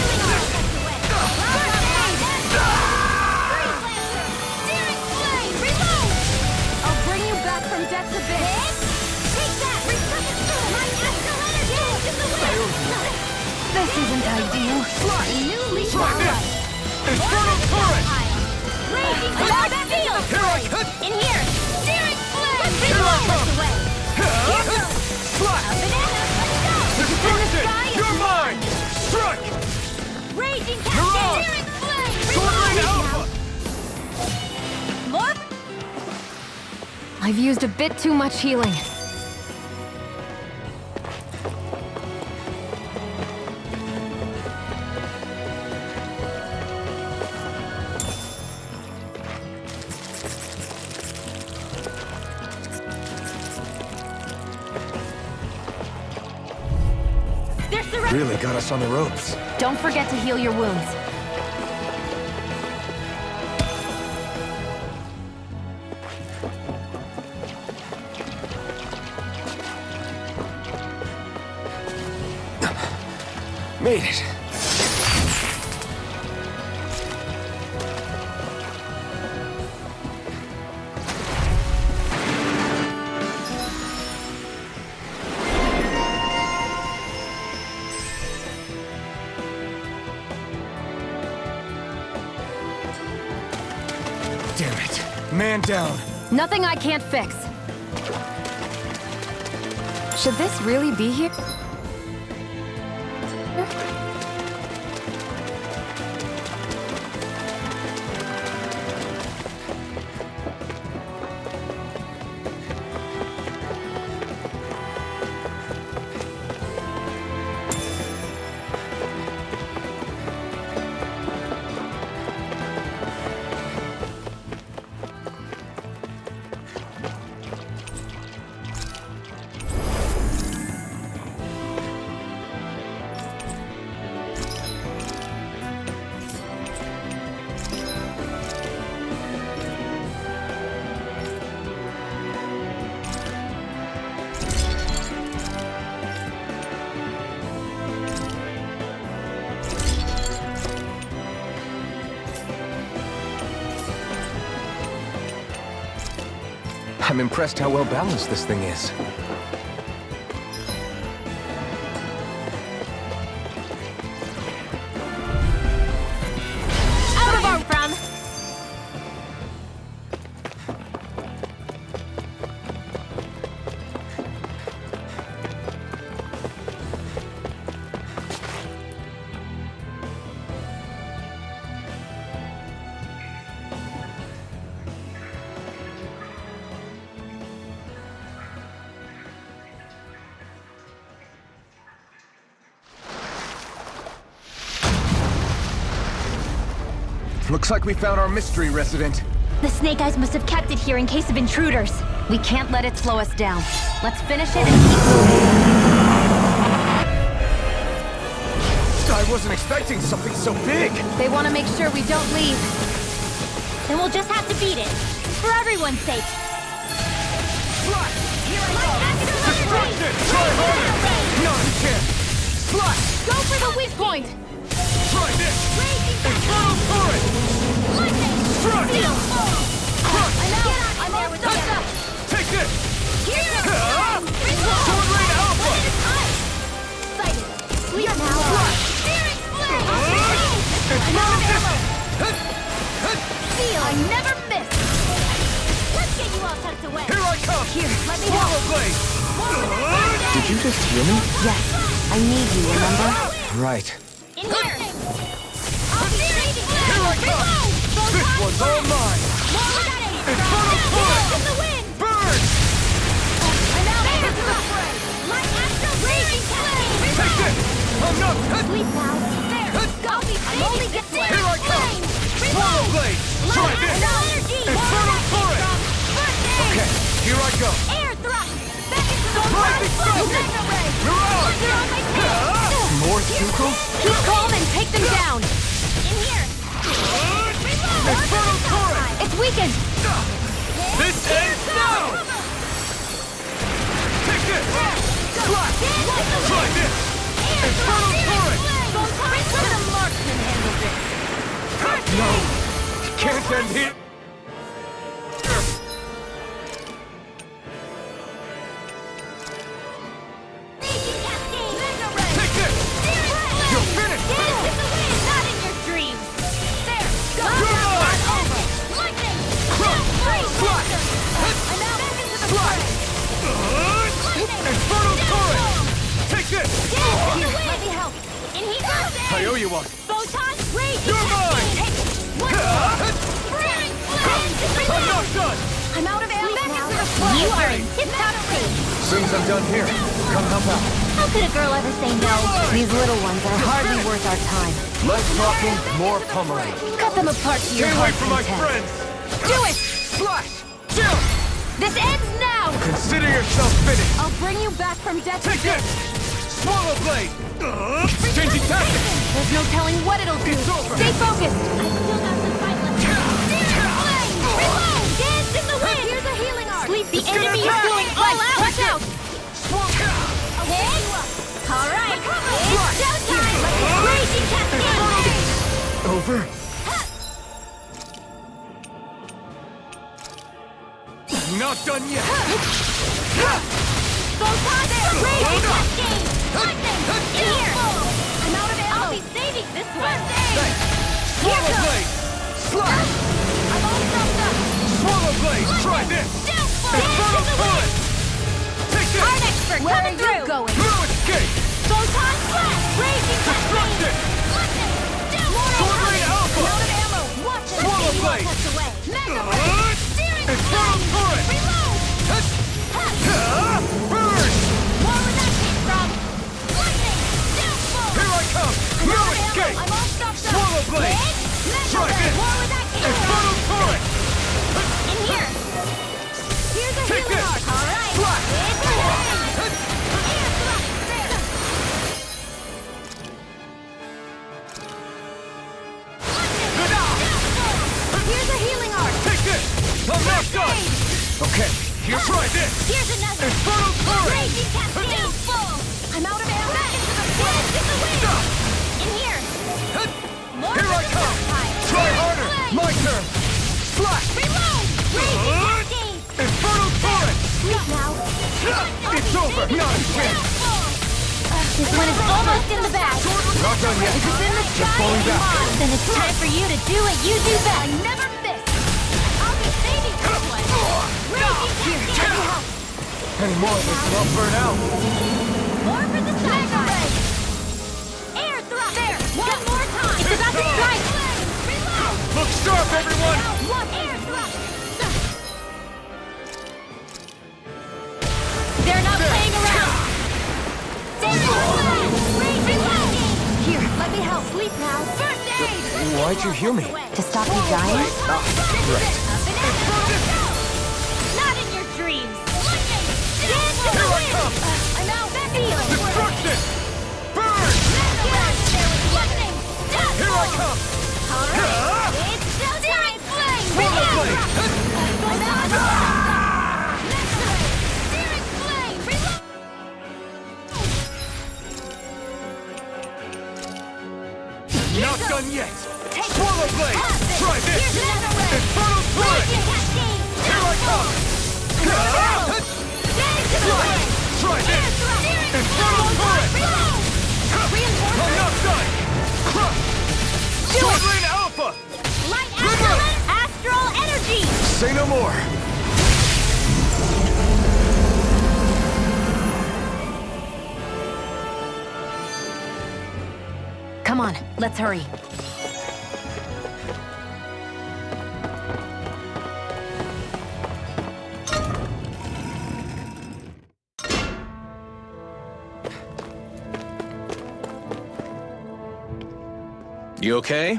I'll bring you back from death's abyss. This isn't ideal. Try this! Infernal turret! Here I come! In here! Searing flame! Here I come! Slap! Destruction! You're mine! Strike! Raging You're on! Searing flame! Sword Rain Alpha! Morph! I've used a bit too much healing. Really got us on the ropes. Don't forget to heal your wounds. Made it. Damn it. Man down. Nothing I can't fix. Should this really be here? I'm impressed how well balanced this thing is. Out of our from! Looks like we found our mystery resident. The Snake Eyes must have kept it here in case of intruders. We can't let it slow us down. Let's finish it and keep moving. I wasn't expecting something so big. They want to make sure we don't leave. Then we'll just have to beat it. For everyone's sake. Destruction! Try harder! Not a chance. Slash! Go for the weak point! Try this! Infernal turret! Strike! I'm all stuck up. Take this! Sword Sword Rain Alpha! Sleep now. I never miss! Let's get you all tucked away. Here I come! Here, let me Swallow help! blade! Did you just hear me? Yes, I need you, remember? Right. In here. I'll be saving you. Here I come! This one's all mine! Infernal turret! In the wind. Burn! I'm out here to the fray. My astral raging flame. Take this! I'm not... Sleep now. There. I'll be only get there. Here I come! Swallow blade! Try this! Infernal turret! Okay, here I go. Air thrust. Back into the Lightning wind. Falcon! Mega ray. You're on! You're on my tail. More Zuko? Keep calm and take them down! In here. Infernal turret! It's weakened! This ends now! Take this! Slash! Try this! Infernal turret! Let the marksman handle this. No, can't end here. Take this! You're finished! Not in your dreams. There. Go. You're mine! Over. Lightning. Slash! I'm out into the Slash! Infernal turret! Take this! Here, let me help. In here. I owe you one. Photon rage. You're mine! I'm not done! I'm out of ammo now. You are in tip-top shape. As soon as I'm done here, come help out. How could a girl ever say no? These little ones are hardly worth our time. Less talking, more pummeling. Cut them apart to your Stay away heart's from my content. friends! Do it! Slash! Chill! This ends now! Consider yourself finished. I'll bring you back from death. Take this! Swallow blade! Changing tactics! There's no telling what it'll do. It's over. Stay focused! Still got some fight left. Reload! Dance in the wind! Here's a healing arc. Sleep, the gonna enemy is attack. going all out. Watch out! All right. It's showtime! Raging cascade! Over? Not done yet! Photon raging cascade! Lightning! In here! I'm out of ammo. I'll be saving this one. Thanks! Swallow blade! Slash! I'm all stuffed up. Swallow blade! Try this! Infernal turret! Take this! Art expert Where coming are you through. going? No escape! Photon flash! Raging Destruction! Sword Rain Alpha! I'm out of ammo. Watch it. Swallow Get you all blade! tucked away. Mega ray! Steering Infernal flame. turret! Reload! Burn! More where that came from. Lightning! Downfall! Here I come! No Out of ammo. escape! I'm all stuffed up. Swallow blade! Mega Try ray. this! More where that came Infernal from. turret! In here. Here's a Take healing this! arc. All right. Slash! It's a air thrust. There. Here's a healing arc. Take this! I'm not done! Okay, Here, try this! Here's another. Infernal turret! Raging cascade. Full. I'm out of ammo. Back into the dance in the wind. In here. More Here I for the come! time. Try harder! My turn! Slash! Reload. Raging cascade. Infernal turret! Sleep now. It's over! Not a chance! This one is almost in the bag. not done yet. If it's in the sky, falling it's back. mine. Then it's time for you to do what you do best. I never miss. I'll be saving this one. Raging cascade. Any more of this and I'll burn out. More for the side. Air thrust. There. One more time. It's about to strike. Reload. Look sharp, everyone! One air thrust. They're not playing around. Here, let me help. Sleep now. First aid. Why'd you heal me? To stop you dying? Right. Not in your dreams. Dance in the wind. I'm out. Feel. Destruction! Burn! Get out of there with you. not done yet! Swallow blade! Try this! Infernal turret! Here I come! Try this! Infernal turret! I'm not done! Cysloden Alpha! Light astral energy! Say no more. Come on, let's hurry. You okay?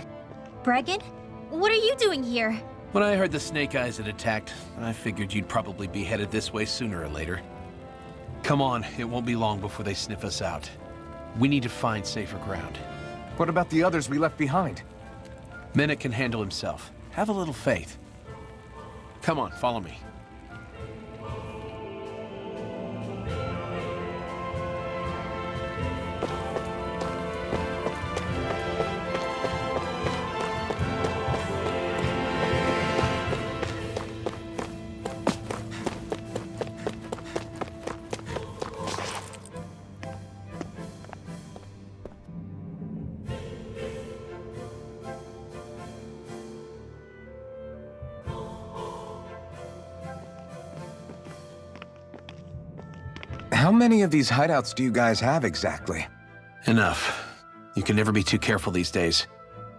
Bregan? What are you doing here? When I heard the Snake Eyes had attacked, I figured you'd probably be headed this way sooner or later. Come on, it won't be long before they sniff us out. We need to find safer ground. What about the others we left behind? Minute can handle himself. Have a little faith. Come on, follow me. How many of these hideouts do you guys have exactly? Enough. You can never be too careful these days.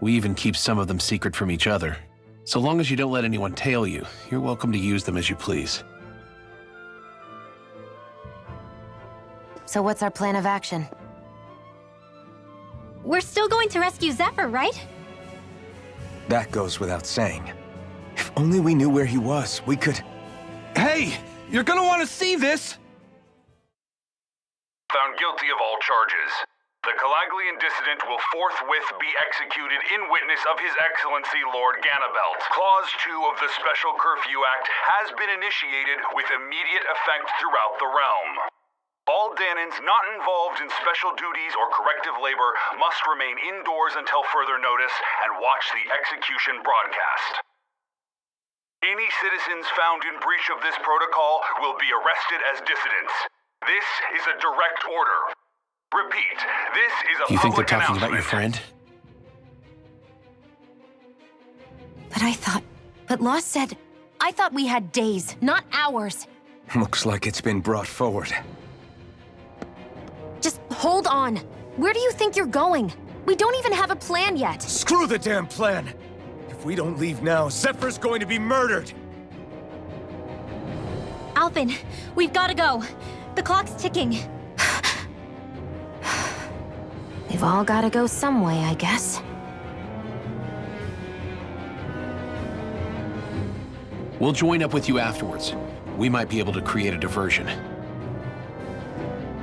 We even keep some of them secret from each other. So long as you don't let anyone tail you, you're welcome to use them as you please. So what's our plan of action? We're still going to rescue Zephyr, right? That goes without saying. If only we knew where he was, we could... Hey! You're gonna want to see this! Found guilty of all charges. The Calaglian dissident will forthwith be executed in witness of His Excellency Lord Ganabelt. Clause 2 of the Special Curfew Act has been initiated with immediate effect throughout the realm. All Danans not involved in special duties or corrective labor must remain indoors until further notice and watch the execution broadcast. Any citizens found in breach of this protocol will be arrested as dissidents. This is a direct order. Repeat, this is a You think they're public talking about your announcement. friend? But Law said... I thought we had days, not hours. Looks like it's been brought forward. Just hold on. Where do you think you're going? We don't even have a plan yet. Screw the damn plan! If we don't leave now, Zephyr's going to be murdered! Alphen, we've got to go. The clock's ticking. We've all gotta go some way, I guess. We'll join up with you afterwards. We might be able to create a diversion.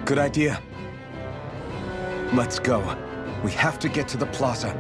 Good idea. Let's go. We have to get to the plaza.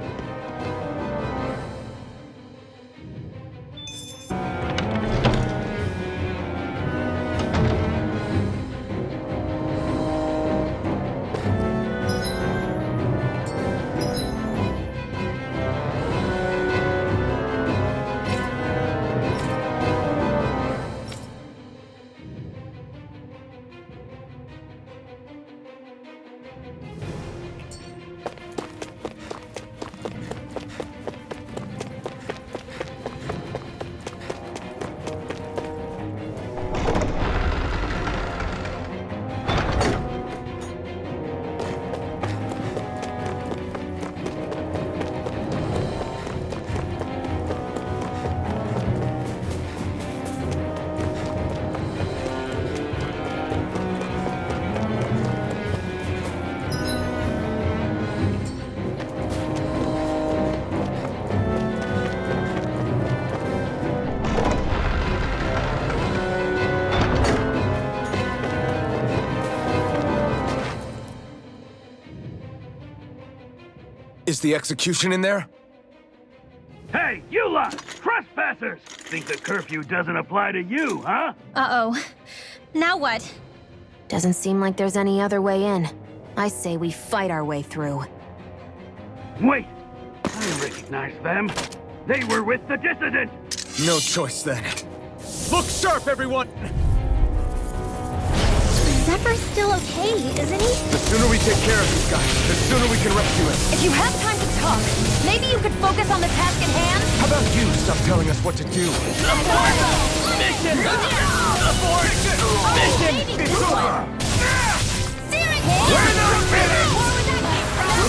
Is the execution in there? Hey, you lot! Trespassers! Think the curfew doesn't apply to you, huh? Uh-oh. Now what? Doesn't seem like there's any other way in. I say we fight our way through. Wait! I recognize them. They were with the dissident! No choice then. Look sharp, everyone! Zephyr's still okay, isn't he? The sooner we take care of this guy, the sooner we can rescue him. If you have time to talk, maybe you could focus on the task at hand? How about you stop telling us what to do? Mission! Abort! Mission! It's over!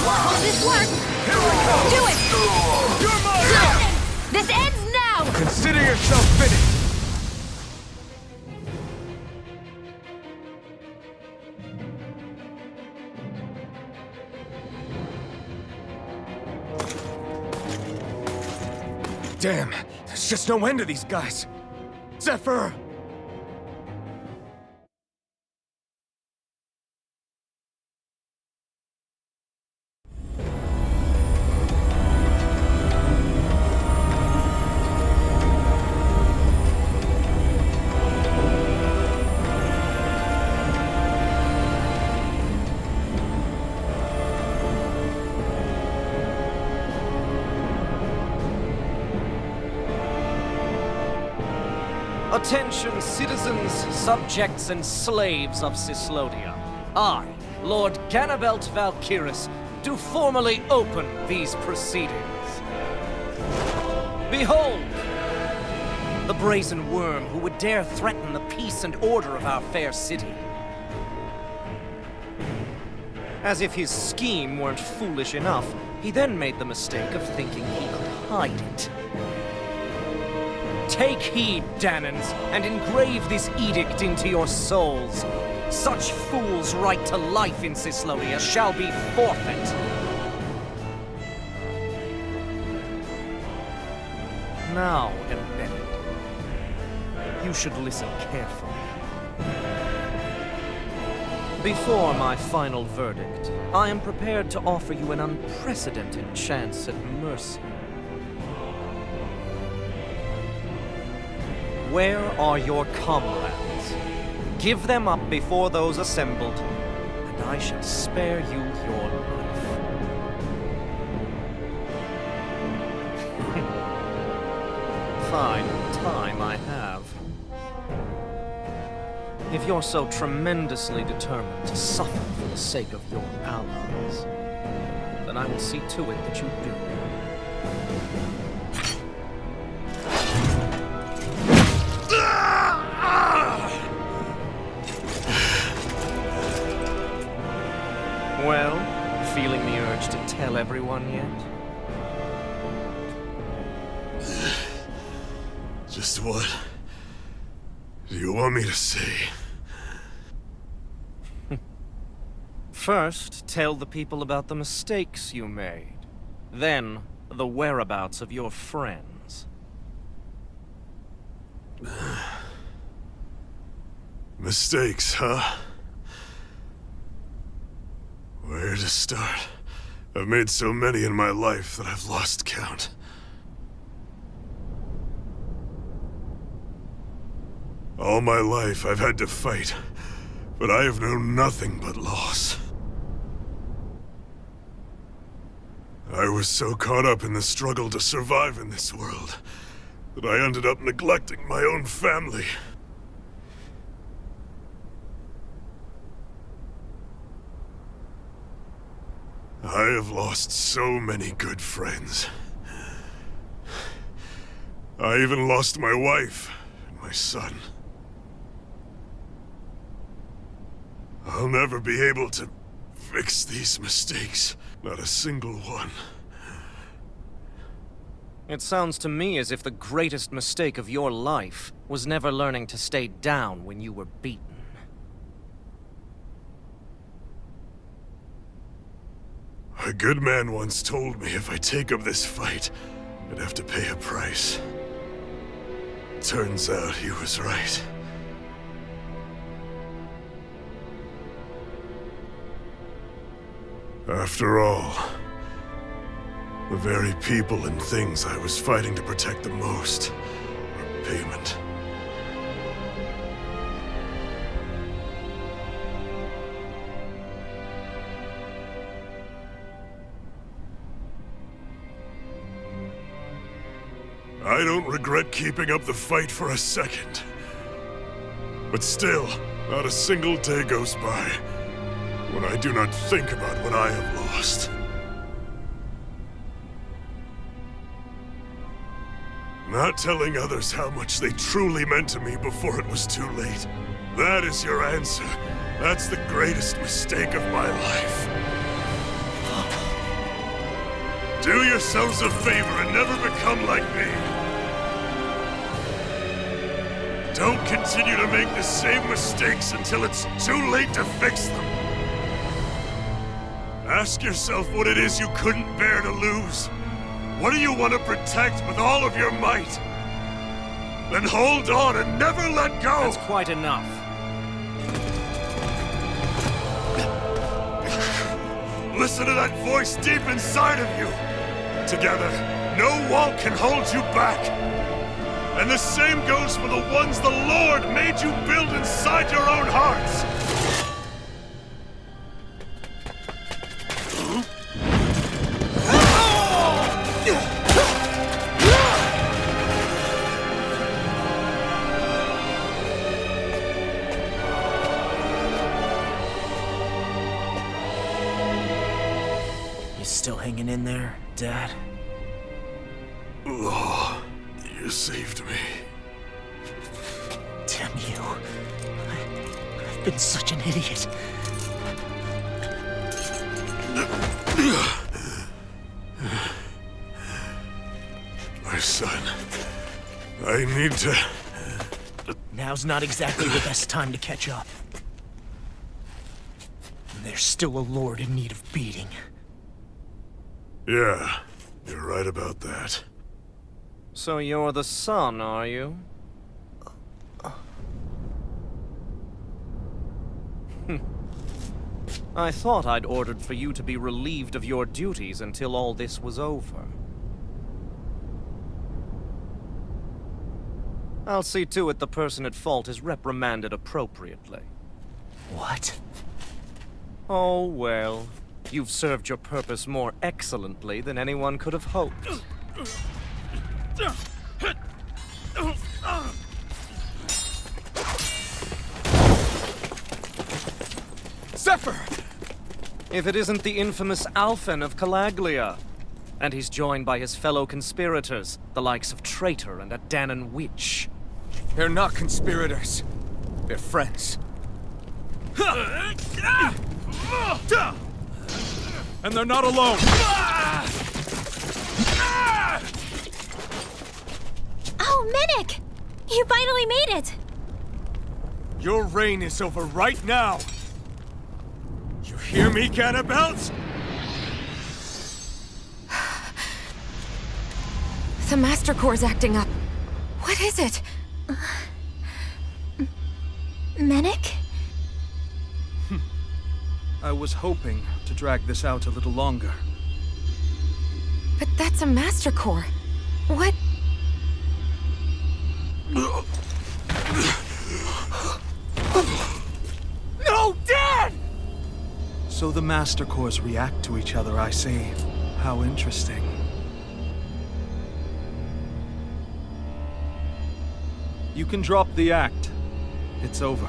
Will this work? Do it! You're mine! This ends now! Consider yourself finished! Damn, there's just no end to these guys. Zephyr! Attention, citizens, subjects, and slaves of Cyslodia. I, Lord Ganabelt Valkyris, do formally open these proceedings. Behold! The brazen worm who would dare threaten the peace and order of our fair city. As if his scheme weren't foolish enough, he then made the mistake of thinking he could hide it. Take heed, Danans, and engrave this edict into your souls. Such fools' right to life in Cyslodia shall be forfeit. Now, embedded, you should listen carefully. Before my final verdict, I am prepared to offer you an unprecedented chance at mercy. Where are your comrades? Give them up before those assembled, and I shall spare you your life. Fine time I have. If you're so tremendously determined to suffer for the sake of your allies, then I will see to it that you do. Well, feeling the urge to tell everyone yet? Just what do you want me to say? First, tell the people about the mistakes you made. Then, the whereabouts of your friends. Mistakes, huh? Where to start? I've made so many in my life that I've lost count. All my life I've had to fight, but I have known nothing but loss. I was so caught up in the struggle to survive in this world that I ended up neglecting my own family. I have lost so many good friends. I even lost my wife and my son. I'll never be able to fix these mistakes. Not a single one. It sounds to me as if the greatest mistake of your life was never learning to stay down when you were beaten. A good man once told me if I take up this fight, I'd have to pay a price. Turns out he was right. After all, the very people and things I was fighting to protect the most were payment. I don't regret keeping up the fight for a second. But still, not a single day goes by when I do not think about what I have lost. Not telling others how much they truly meant to me before it was too late. That is your answer. That's the greatest mistake of my life. Do yourselves a favor and never become like me. Don't continue to make the same mistakes until it's too late to fix them. Ask yourself what it is you couldn't bear to lose. What do you want to protect with all of your might? Then hold on and never let go! That's quite enough. Listen to that voice deep inside of you! Together, no wall can hold you back! And the same goes for the ones the Lord made you build inside your own hearts! You still hanging in there, Dad? Oh, you saved me. Damn you. I've been such an idiot. My son, I need to... Now's not exactly the best time to catch up. There's still a lord in need of beating. Yeah, you're right about that. So you're the son, are you? I thought I'd ordered for you to be relieved of your duties until all this was over. I'll see to it the person at fault is reprimanded appropriately. What? Oh, well. You've served your purpose more excellently than anyone could have hoped. Zephyr! If it isn't the infamous Alphen of Calaglia. And he's joined by his fellow conspirators, the likes of Traitor and a Danon Witch. They're not conspirators. They're friends. And they're not alone! Oh, Medic! You finally made it! Your reign is over right now! You hear me, Cannibals? The Master Core's acting up. What is it? Medic? I was hoping to drag this out a little longer. But that's a Master Core. What? No, Dad! So the Master Cores react to each other, I see. How interesting. You can drop the act. It's over.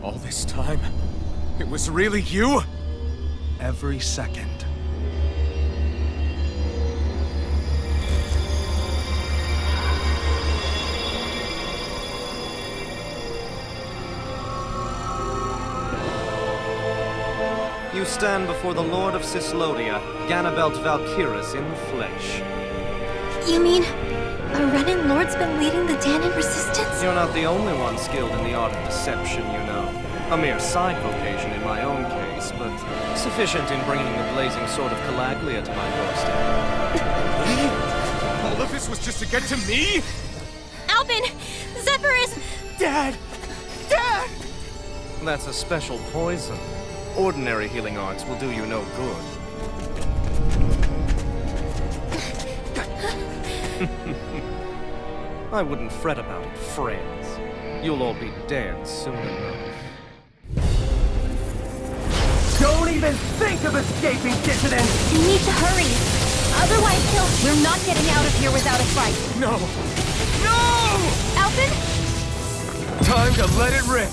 All this time, it was really you? Every second. You stand before the Lord of Cyslodia, Ganabelt Valkyris in the flesh. You mean a Renin Lord's been leading the Danon resistance? You're not the only one skilled in the art of deception, you know. A mere side vocation in my own case, but sufficient in bringing the blazing sword of Calaglia to my doorstep. All of this was just to get to me? Alvin! Zephyr is... Dad! Dad! That's a special poison. Ordinary healing arts will do you no good. I wouldn't fret about it, friends. You'll all be dead soon enough. Don't even think of escaping, dissident! We need to hurry. Otherwise, we're not getting out of here without a fight. No! No! Alphen? Time to let it rip!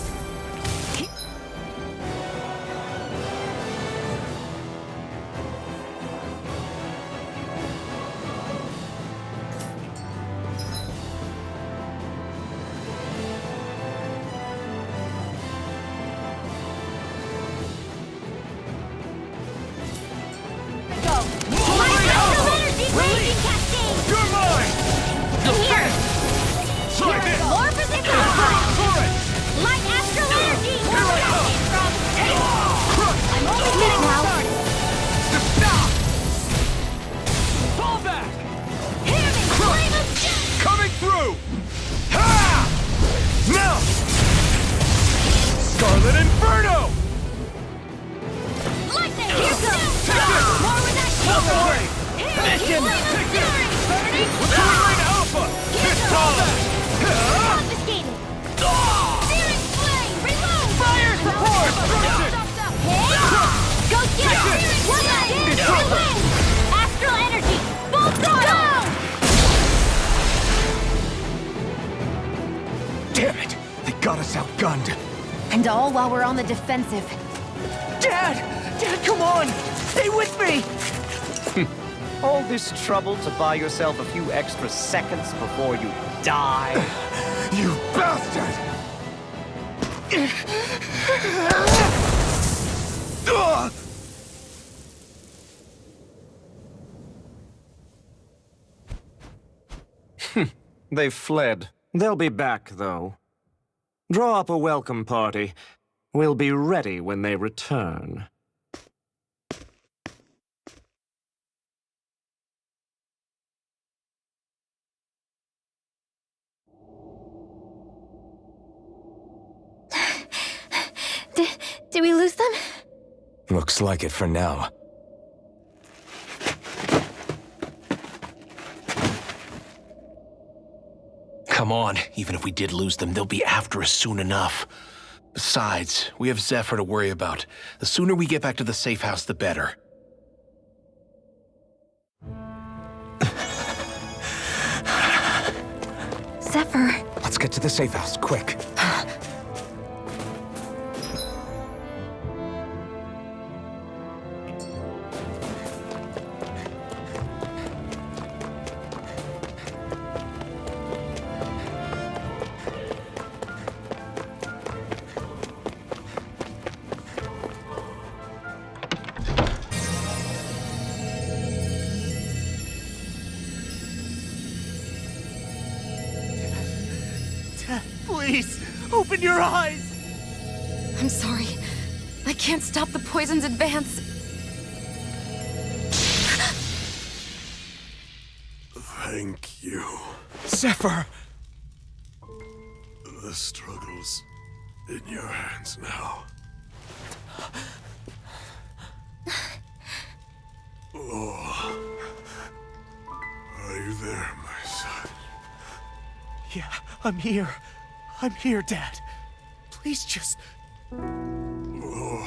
Damn it! They got us outgunned. And all while we're on the defensive. Dad! Dad, come on! Stay with me! All this trouble to buy yourself a few extra seconds before you die? You bastard! They've fled. They'll be back, though. Draw up a welcome party. We'll be ready when they return. Did we lose them? Looks like it for now. Come on, even if we did lose them, they'll be after us soon enough. Besides, we have Zephyr to worry about. The sooner we get back to the safe house, the better. Zephyr. Let's get to the safe house, quick. Please, open your eyes! I'm sorry. I can't stop the poison's advance. Thank you. Zephyr! The struggle's in your hands now. Oh. Are you there, my son? Yeah, I'm here. I'm here, Dad. Please just... Oh.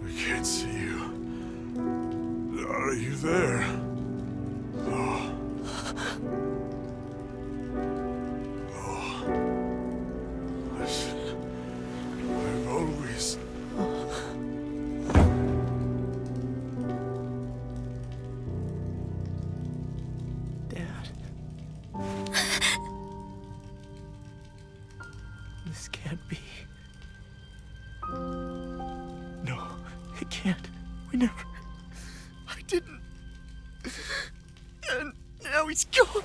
I can't see you. Are you there? Oh. Oh. Listen. I've always... Dad. This can't be. No, it can't. We never... I didn't. And now he's gone.